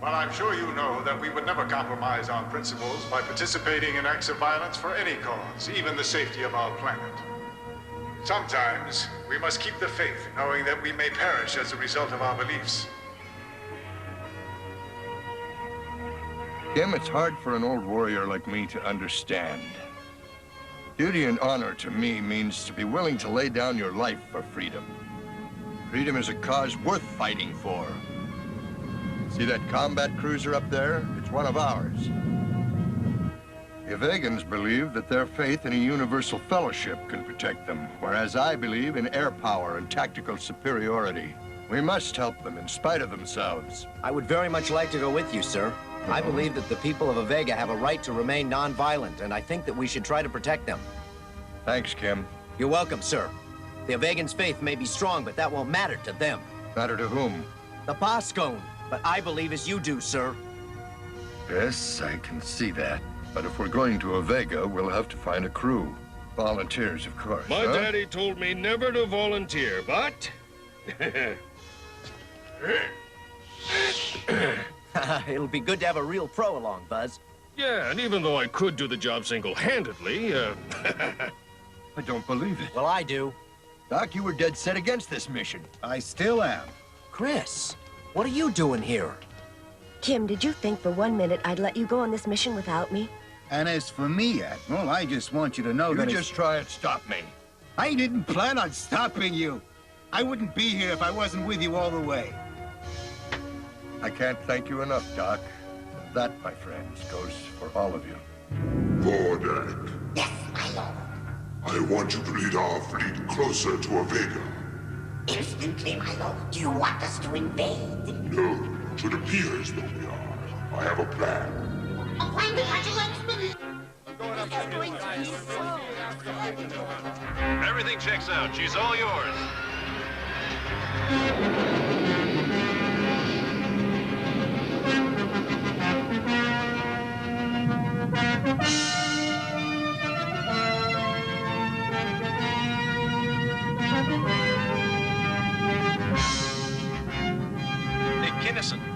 Well, I'm sure you know that we would never compromise on principles by participating in acts of violence for any cause, even the safety of our planet. Sometimes we must keep the faith, knowing that we may perish as a result of our beliefs." Kim, it's hard for an old warrior like me to understand. Duty and honor to me means to be willing to lay down your life for freedom. Freedom is a cause worth fighting for. See that combat cruiser up there? It's one of ours. The Avegans believe that their faith in a universal fellowship can protect them, whereas I believe in air power and tactical superiority. We must help them in spite of themselves. I would very much like to go with you, sir. I believe that the people of Avega have a right to remain non-violent, and I think that we should try to protect them. Thanks, Kim. You're welcome, sir. The Avegans' faith may be strong, but that won't matter to them. Matter to whom? The Boscone. But I believe as you do, sir. Yes, I can see that. But if we're going to Avega, we'll have to find a crew. Volunteers, of course. My daddy told me never to volunteer, but... It'll be good to have a real pro along, Buzz. Yeah, and even though I could do the job single-handedly, I don't believe it. Well, I do. Doc, you were dead set against this mission. I still am. Chris, what are you doing here? Kim, did you think for 1 minute I'd let you go on this mission without me? And as for me, Admiral, I just want you to know that You just try and stop me. I didn't plan on stopping you. I wouldn't be here if I wasn't with you all the way. I can't thank you enough, Doc. And that, my friends, goes for all of you. Vordak. Yes, my lord. I want you to lead our fleet closer to Avega. Instantly, my lord. Do you want us to invade? No, it appears that we are. I have a plan. A plan to catch a Lensman? Everything checks out. She's all yours.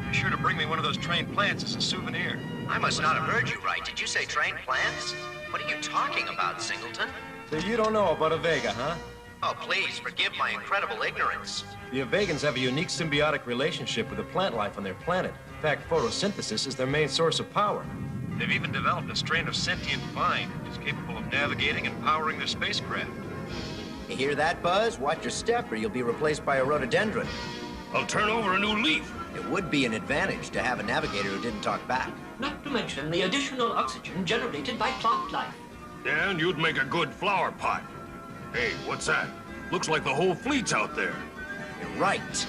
Be sure to bring me one of those trained plants as a souvenir. I must not have heard you right. Did you say trained plants? What are you talking about, Singleton? So you don't know about Avega, huh? Oh, please, forgive my incredible ignorance. The Avegans have a unique symbiotic relationship with the plant life on their planet. In fact, photosynthesis is their main source of power. They've even developed a strain of sentient vine that's capable of navigating and powering their spacecraft. You hear that, Buzz? Watch your step or you'll be replaced by a rhododendron. I'll turn over a new leaf. It would be an advantage to have a navigator who didn't talk back. Not to mention the additional oxygen generated by plant life. And you'd make a good flower pot. Hey, what's that? Looks like the whole fleet's out there. You're right.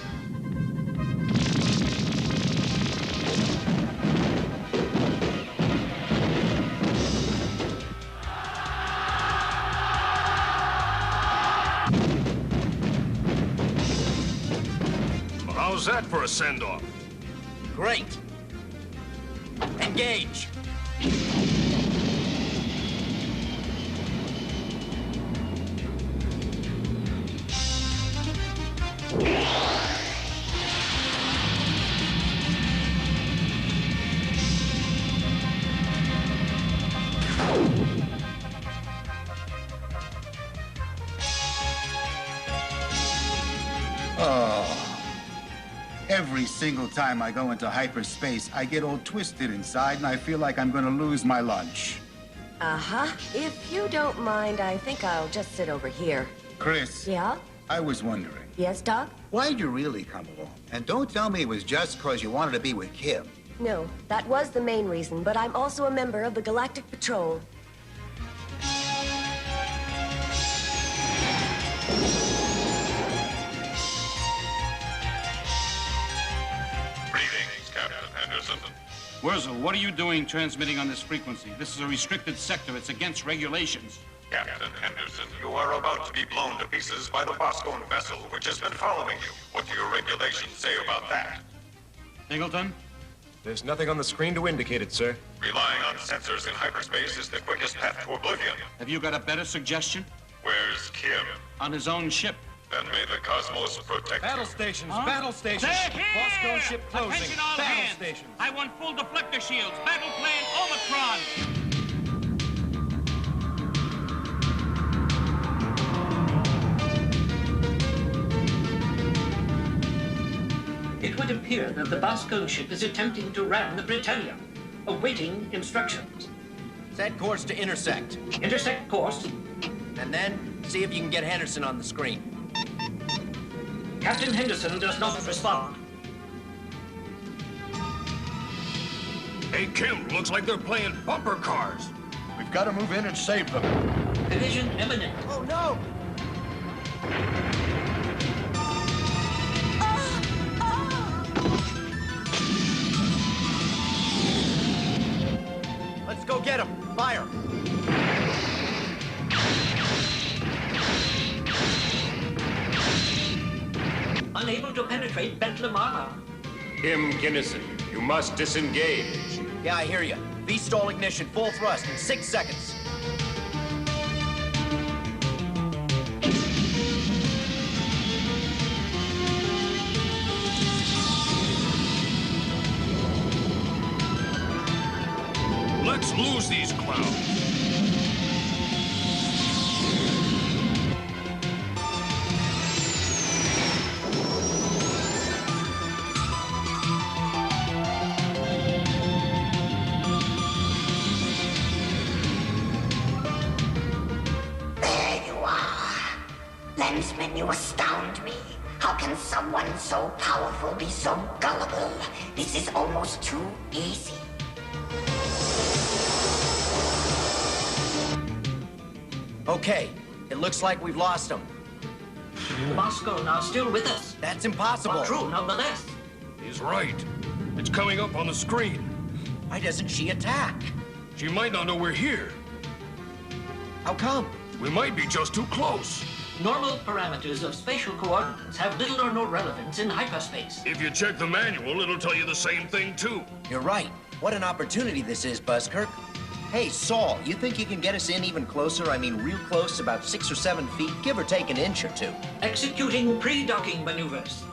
How's that for a send-off? Great. Engage. Every single time I go into hyperspace, I get all twisted inside and I feel like I'm gonna lose my lunch. Uh-huh. If you don't mind, I think I'll just sit over here. Chris? Yeah? I was wondering. Yes, Doc? Why'd you really come along? And don't tell me it was just because you wanted to be with Kim. No, that was the main reason, but I'm also a member of the Galactic Patrol. Greetings, Captain Henderson. Wurzel, what are you doing transmitting on this frequency? This is a restricted sector. It's against regulations. Captain Henderson, you are about to be blown to pieces by the Boscone vessel, which has been following you. What do your regulations say about that? Singleton? There's nothing on the screen to indicate it, sir. Relying on sensors in hyperspace is the quickest path to oblivion. Have you got a better suggestion? Where's Kim? On his own ship. Then may the cosmos protect Battle you. stations, Huh? battle stations. They're here! Boscone ship closing. Attention all battle hands. stations. I want full deflector shields. Battle plan Omicron. It would appear that the Boscone ship is attempting to ram the Britannia, awaiting instructions. Set course to intersect. Intersect course. And then, see if you can get Henderson on the screen. Captain Henderson does not respond. Hey, Kim, looks like they're playing bumper cars. We've got to move in and save them. Collision imminent. Oh, no! Let's go get him. Fire. Unable to penetrate Bentlem armor. Kim Kinnison, you must disengage. Yeah, I hear you. V-stall ignition, full thrust in 6 seconds. Let's lose these clowns. There you are. Lensman, you astound me. How can someone so powerful be so gullible? This is almost too easy. Okay, it looks like we've lost him. Bosco now still with us. That's impossible. But true, nonetheless. He's right. It's coming up on the screen. Why doesn't she attack? She might not know we're here. How come? We might be just too close. Normal parameters of spatial coordinates have little or no relevance in hyperspace. If you check the manual, it'll tell you the same thing, too. You're right. What an opportunity this is, Buzzkirk. Hey, Saul, you think you can get us in even closer? I mean, real close, about 6 or 7 feet, give or take an inch or 2. Executing pre-docking maneuvers.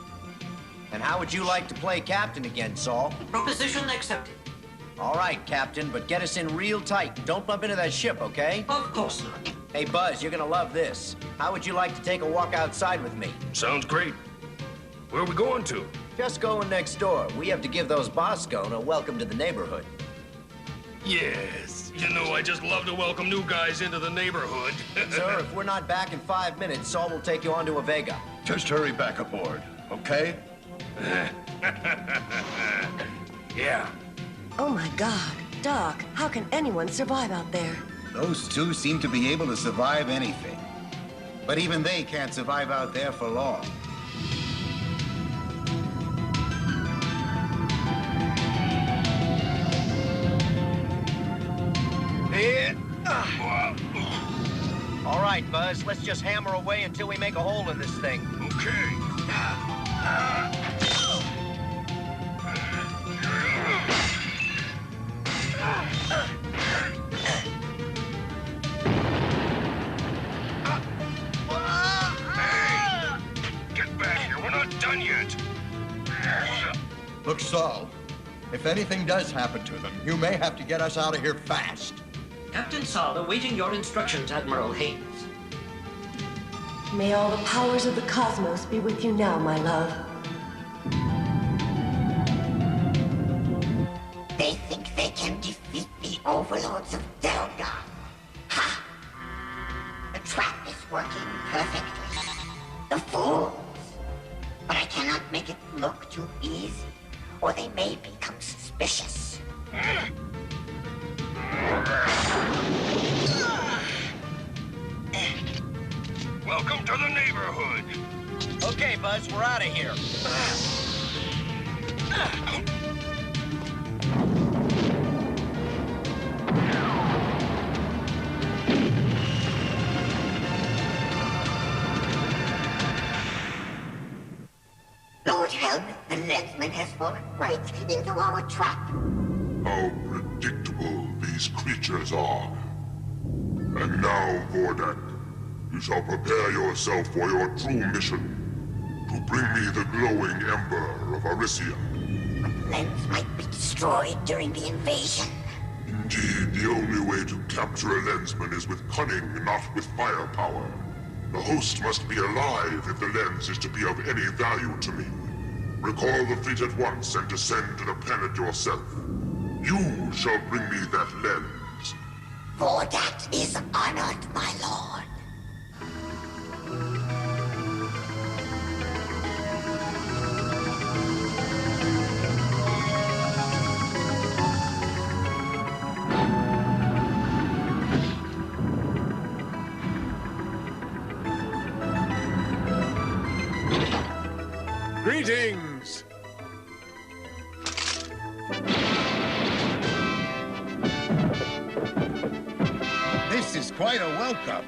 And how would you like to play captain again, Saul? Proposition accepted. All right, Captain, but get us in real tight. Don't bump into that ship, okay? Of course not. Hey, Buzz, you're gonna love this. How would you like to take a walk outside with me? Sounds great. Where are we going to? Just going next door. We have to give those Boscone a welcome to the neighborhood. Yes. You know, I just love to welcome new guys into the neighborhood. Sir, if we're not back in 5 minutes, Saul will take you onto a Vega. Just hurry back aboard, okay? Yeah. Oh my God. Doc, how can anyone survive out there? Those two seem to be able to survive anything. But even they can't survive out there for long. All right, Buzz, let's just hammer away until we make a hole in this thing. Okay. Hey! Get back here, we're not done yet. Look, Saul, if anything does happen to them, you may have to get us out of here fast. Captain Saul awaiting your instructions, Admiral Haynes. May all the powers of the cosmos be with you now, my love. They think they can defeat the overlords of Delga. Ha! The trap is working perfectly. The fools. But I cannot make it look too easy, or they may become suspicious. Welcome to the neighborhood. Okay, Buzz, we're out of here. Lord help, the Lensman has fallen right into our trap. How predictable these creatures are. And now, Vordak, you shall prepare yourself for your true mission. To bring me the glowing ember of Arisia. The lens might be destroyed during the invasion. Indeed, the only way to capture a lensman is with cunning, not with firepower. The host must be alive if the lens is to be of any value to me. Recall the fleet at once and descend to the planet yourself. You shall bring me that lens. Vordak is honored, my lord. Greetings! This is quite a welcome.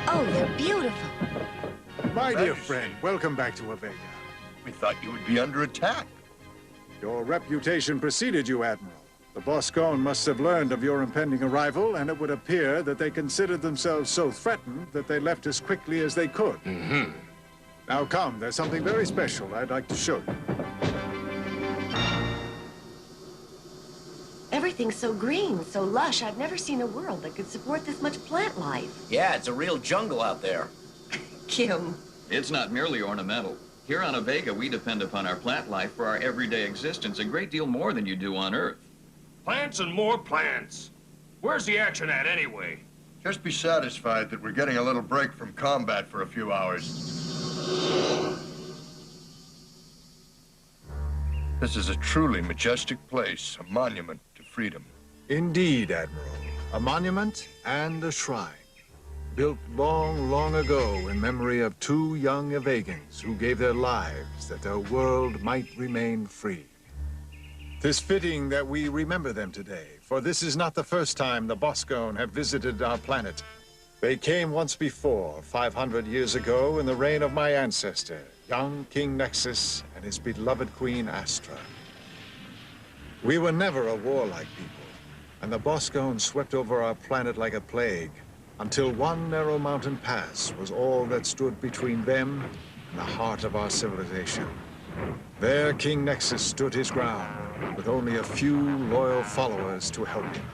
Oh, they're beautiful. My dear friend, welcome back to Avega. We thought you would be under attack. Your reputation preceded you, Admiral. The Boscone must have learned of your impending arrival, and it would appear that they considered themselves so threatened that they left as quickly as they could. Now come, there's something very special I'd like to show you. Everything's so green, so lush. I've never seen a world that could support this much plant life. Yeah, it's a real jungle out there. Kim. It's not merely ornamental. Here on Avega, we depend upon our plant life for our everyday existence a great deal more than you do on Earth. Plants and more plants. Where's the action at, anyway? Just be satisfied that we're getting a little break from combat for a few hours. This is a truly majestic place, a monument to freedom. Indeed, Admiral. A monument and a shrine. Built long, long ago in memory of two young Avegans who gave their lives that their world might remain free. 'Tis fitting that we remember them today, for this is not the first time the Boscone have visited our planet. They came once before, 500 years ago, in the reign of my ancestor, young King Nexus and his beloved Queen Astra. We were never a warlike people, and the Boscone swept over our planet like a plague, until one narrow mountain pass was all that stood between them and the heart of our civilization. There, King Nexus stood his ground, with only a few loyal followers to help him.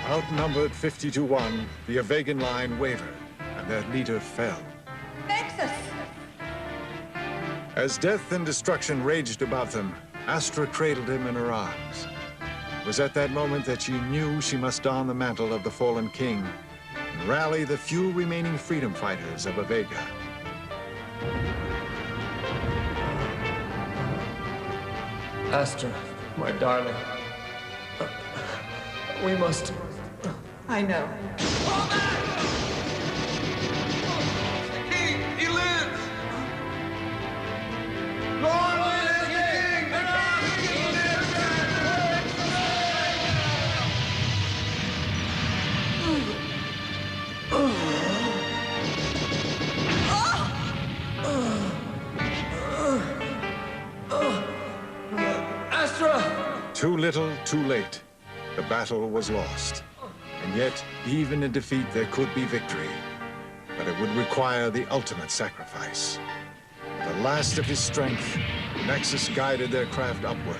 Outnumbered 50 to 1, the Avegan line wavered, and their leader fell. Nexus! As death and destruction raged about them, Astra cradled him in her arms. It was at that moment that she knew she must don the mantle of the fallen king and rally the few remaining freedom fighters of Avega. Astra, my darling. We must... I know. King, he lives! Astra! Too little, too late. The battle was lost. And yet, even in defeat, there could be victory. But it would require the ultimate sacrifice. The last of his strength, Nexus guided their craft upward,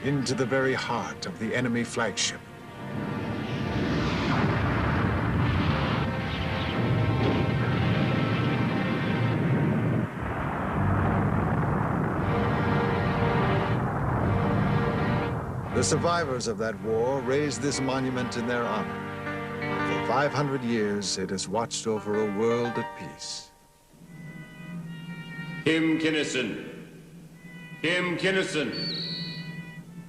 into the very heart of the enemy flagship. The survivors of that war raised this monument in their honor. For 500 years, it has watched over a world at peace. Kim Kinnison. Kim Kinnison.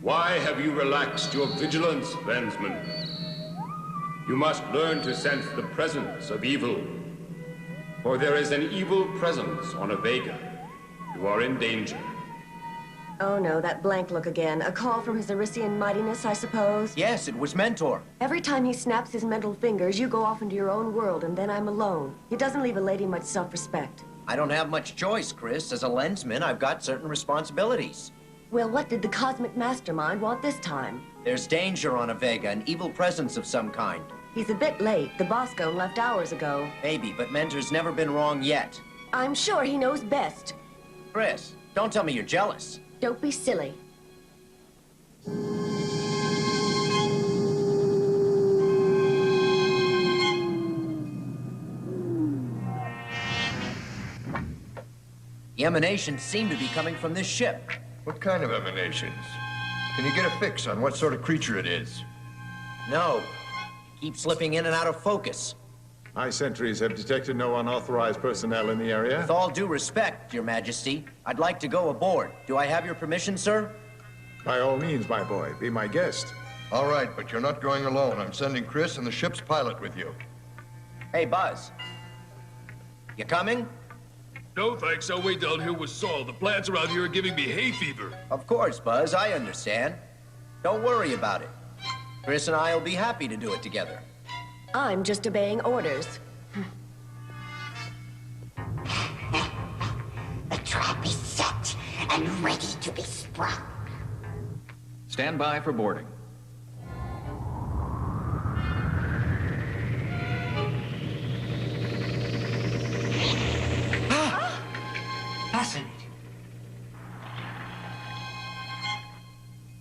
Why have you relaxed your vigilance, Lensman? You must learn to sense the presence of evil. For there is an evil presence on Avega. You are in danger. Oh no, that blank look again. A call from his Arisian mightiness, I suppose? Yes, it was Mentor. Every time he snaps his mental fingers, you go off into your own world, and then I'm alone. He doesn't leave a lady much self-respect. I don't have much choice, Chris. As a lensman, I've got certain responsibilities. Well, what did the cosmic mastermind want this time? There's danger on Avega, an evil presence of some kind. He's a bit late. The Boscone left hours ago. Maybe, but Mentor's never been wrong yet. I'm sure he knows best. Chris, don't tell me you're jealous. Don't be silly. The emanations seem to be coming from this ship. What kind of emanations? Can you get a fix on what sort of creature it is? No. Keep slipping in and out of focus. My sentries have detected no unauthorized personnel in the area. With all due respect, Your Majesty, I'd like to go aboard. Do I have your permission, sir? By all means, my boy, be my guest. All right, but you're not going alone. I'm sending Chris and the ship's pilot with you. Hey, Buzz. You coming? No, thanks. I'll wait down here with Saul. The plants around here are giving me hay fever. Of course, Buzz. I understand. Don't worry about it. Chris and I will be happy to do it together. I'm just obeying orders. The trap is set and ready to be sprung. Stand by for boarding. Fascinating.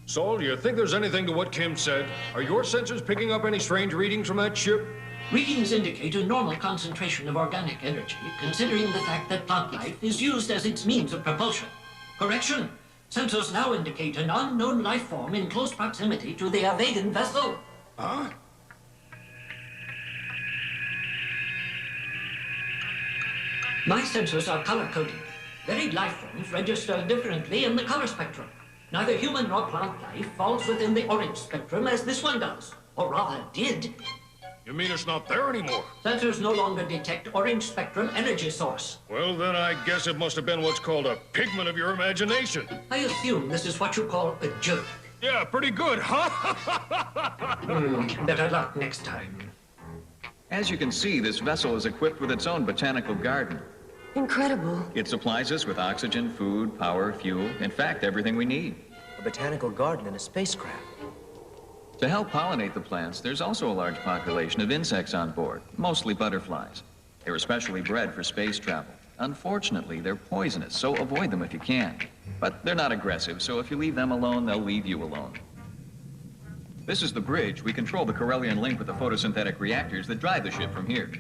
Saul, do you think there's anything to what Kim said? Are your sensors picking up any strange readings from that ship? Readings indicate a normal concentration of organic energy, considering the fact that plant life is used as its means of propulsion. Correction. Sensors now indicate an unknown life form in close proximity to the Avegan vessel. Huh? My sensors are color-coded. Varied life forms register differently in the color spectrum. Neither human nor plant life falls within the orange spectrum as this one does. Or rather, did. You mean it's not there anymore? Sensors no longer detect orange spectrum energy source. Well, then I guess it must have been what's called a pigment of your imagination. I assume this is what you call a joke. Yeah, pretty good, huh? Better luck next time. As you can see, this vessel is equipped with its own botanical garden. Incredible. It supplies us with oxygen, food, power, fuel, in fact, everything we need. A botanical garden in a spacecraft. To help pollinate the plants, there's also a large population of insects on board, mostly butterflies. They're especially bred for space travel. Unfortunately, they're poisonous, so avoid them if you can. But they're not aggressive, so if you leave them alone, they'll leave you alone. This is the bridge. We control the Corellian link with the photosynthetic reactors that drive the ship from here.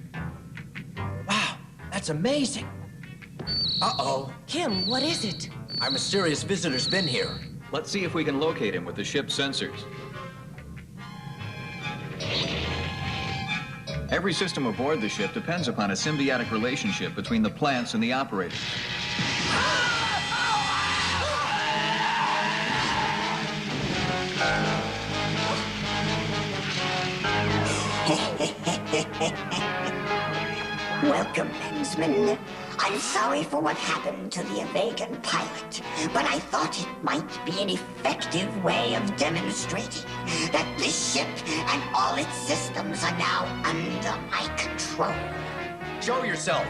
Wow, that's amazing. Uh-oh. Kim, what is it? Our mysterious visitor's been here. Let's see if we can locate him with the ship's sensors. Every system aboard the ship depends upon a symbiotic relationship between the plants and the operators. Welcome, Lensman. I'm sorry for what happened to the Avegan pilot, but I thought it might be an effective way of demonstrating that this ship and all its systems are now under my control. Show yourself.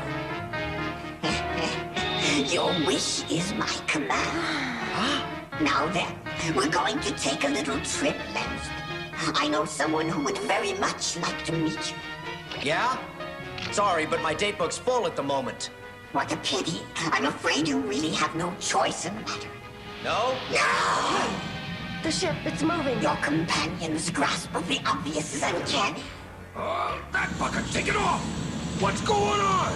Your wish is my command. Now then, we're going to take a little trip, Lensman. I know someone who would very much like to meet you. Yeah? Sorry, but my date book's full at the moment. What a pity. I'm afraid you really have no choice in the matter. No? No! The ship, it's moving. Your companion's grasp of the obvious is uncanny. That fucker, take it off! What's going on?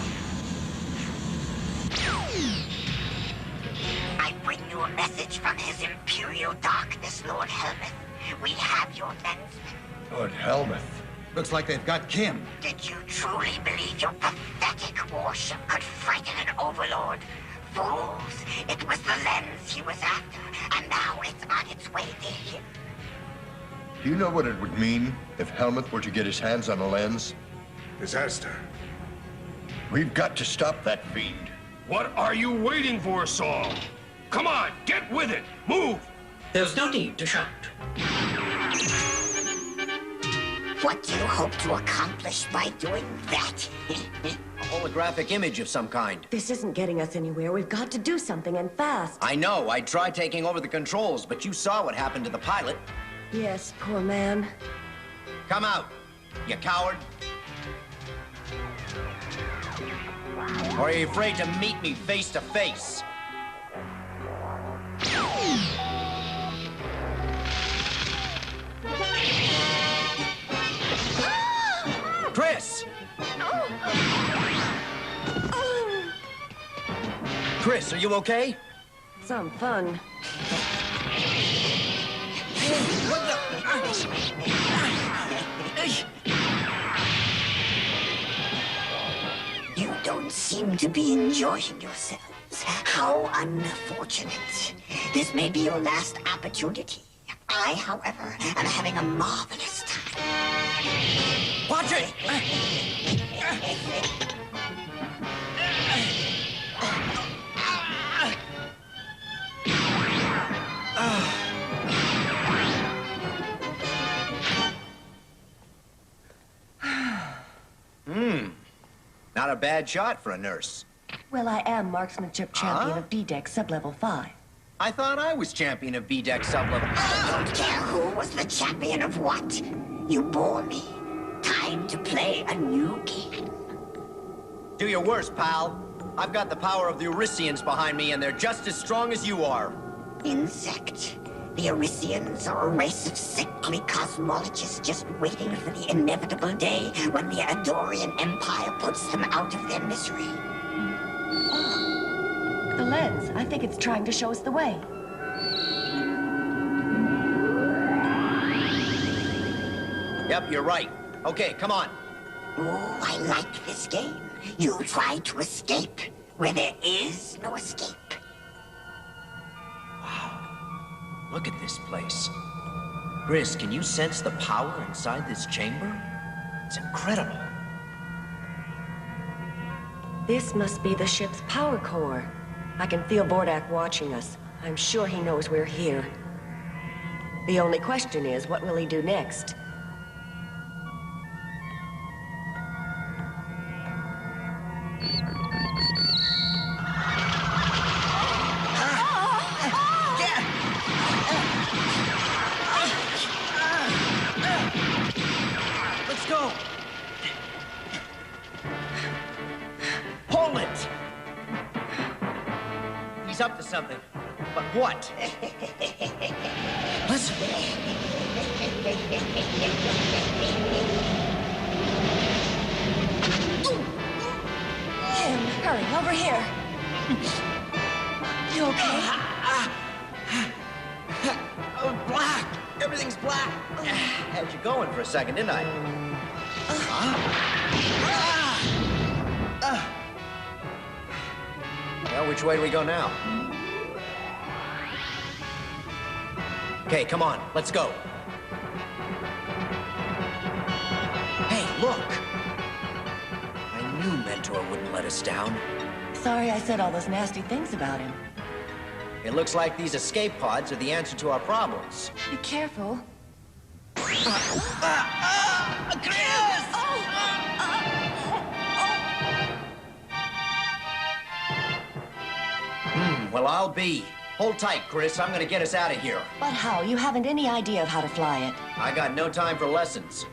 I bring you a message from His Imperial Darkness, Lord Helmuth. We have your Lensman. Lord Helmuth. Looks like they've got Kim. Did you truly believe your pathetic warship could frighten an overlord? Fools! It was the lens he was after, and now it's on its way to him. Do you know what it would mean if Helmuth were to get his hands on a lens? Disaster. We've got to stop that fiend. What are you waiting for, Saul? Come on, get with it. Move. There's no need to shout. What do you hope to accomplish by doing that? A holographic image of some kind. This isn't getting us anywhere. We've got to do something, and fast. I know. I tried taking over the controls, but you saw what happened to the pilot. Yes, poor man. Come out, you coward. Or are you afraid to meet me face to face? Chris! Chris, are you okay? Some fun. don't seem to be enjoying yourselves. How unfortunate. This may be your last opportunity. I, however, am having a marvelous time. Watch it! Not a bad shot for a nurse. Well, I am marksmanship champion of D-Deck sub-level 5. I thought I was champion of B-Deck sub-level. I don't care who was the champion of what. You bore me. Time to play a new game. Do your worst, pal. I've got the power of the Eurysians behind me, and they're just as strong as you are. Insect. The Eurysians are a race of sickly cosmologists just waiting for the inevitable day when the Adorian Empire puts them out of their misery. Oh, the lens. I think it's trying to show us the way. Yep, you're right. Okay, come on. Oh, I like this game. You try to escape where there is no escape. Look at this place. Chris, can you sense the power inside this chamber? It's incredible. This must be the ship's power core. I can feel Bordak watching us. I'm sure he knows we're here. The only question is, what will he do next? Let's go. Hold it. He's up to something. But what? Listen. Kim, hurry, over here. You okay? Black. Everything's black. Had you going for a second, didn't I? Well, which way do we go now? Okay, come on, let's go. Hey, look! I knew Mentor wouldn't let us down. Sorry I said all those nasty things about him. It looks like these escape pods are the answer to our problems. Be careful. Chris! Well, I'll be. Hold tight, Chris. I'm gonna get us out of here. But how? You haven't any idea of how to fly it. I got no time for lessons.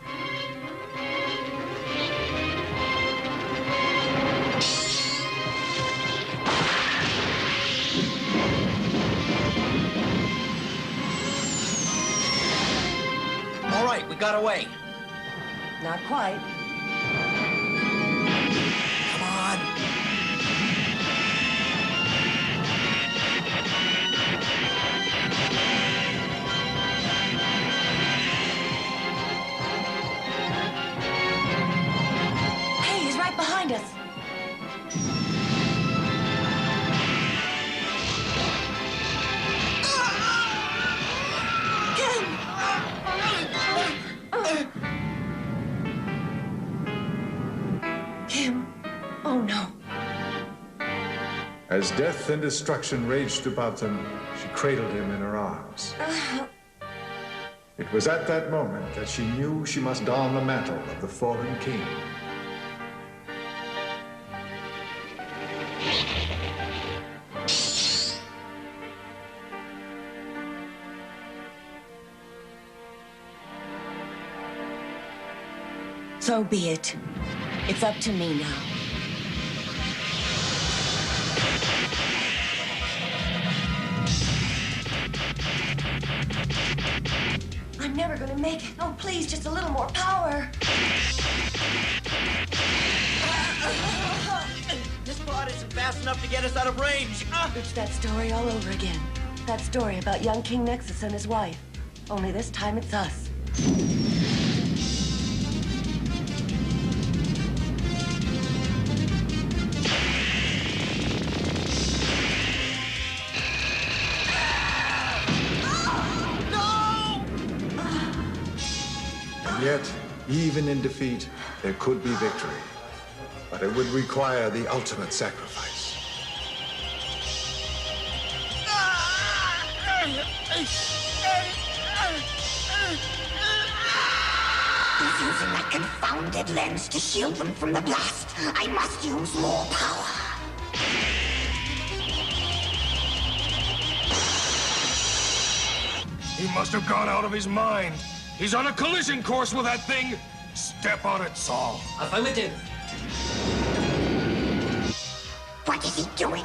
All right, we got away. Not quite. Come on. Hey, he's right behind us. Kim. Oh, no. As death and destruction raged about them, she cradled him in her arms. It was at that moment that she knew she must don the mantle of the fallen king. So be it. It's up to me now. I'm never gonna make it. Oh, please, just a little more power. This pod isn't fast enough to get us out of range. It's that story all over again. That story about young King Nexus and his wife. Only this time it's us. yet, even in defeat, there could be victory. But it would require the ultimate sacrifice. He's using that confounded lens to shield them from the blast. I must use more power. He must have gone out of his mind. He's on a collision course with that thing. Step on it, Saul. Affirmative. What is he doing?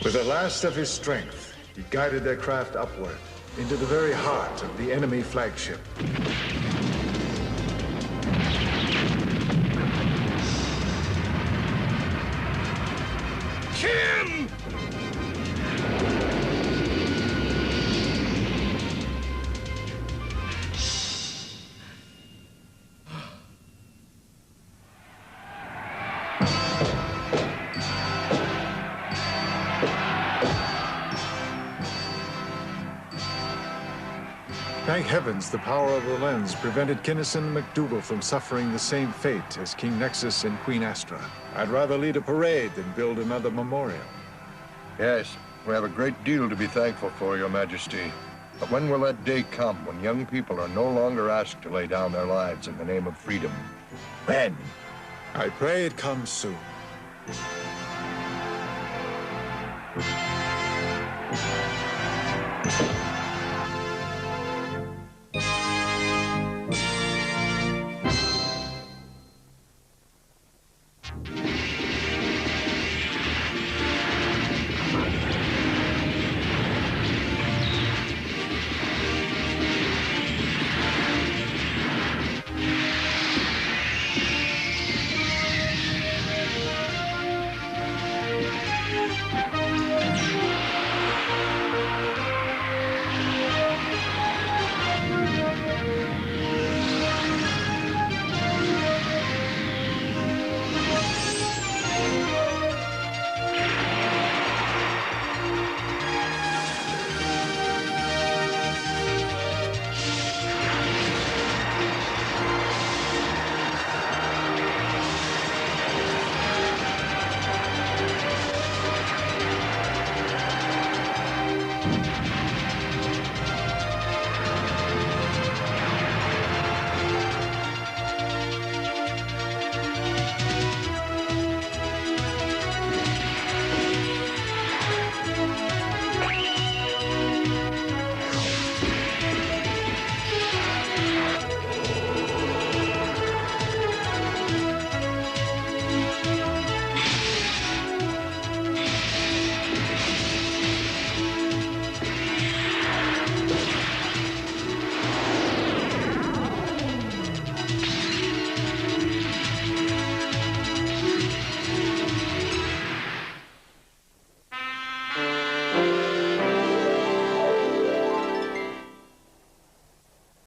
With the last of his strength, he guided their craft upward, into the very heart of the enemy flagship. Kim! Thank heavens the power of the lens prevented Kinnison and McDougal from suffering the same fate as King Nexus and Queen Astra. I'd rather lead a parade than build another memorial. Yes, we have a great deal to be thankful for, Your Majesty. But when will that day come when young people are no longer asked to lay down their lives in the name of freedom? When? I pray it comes soon.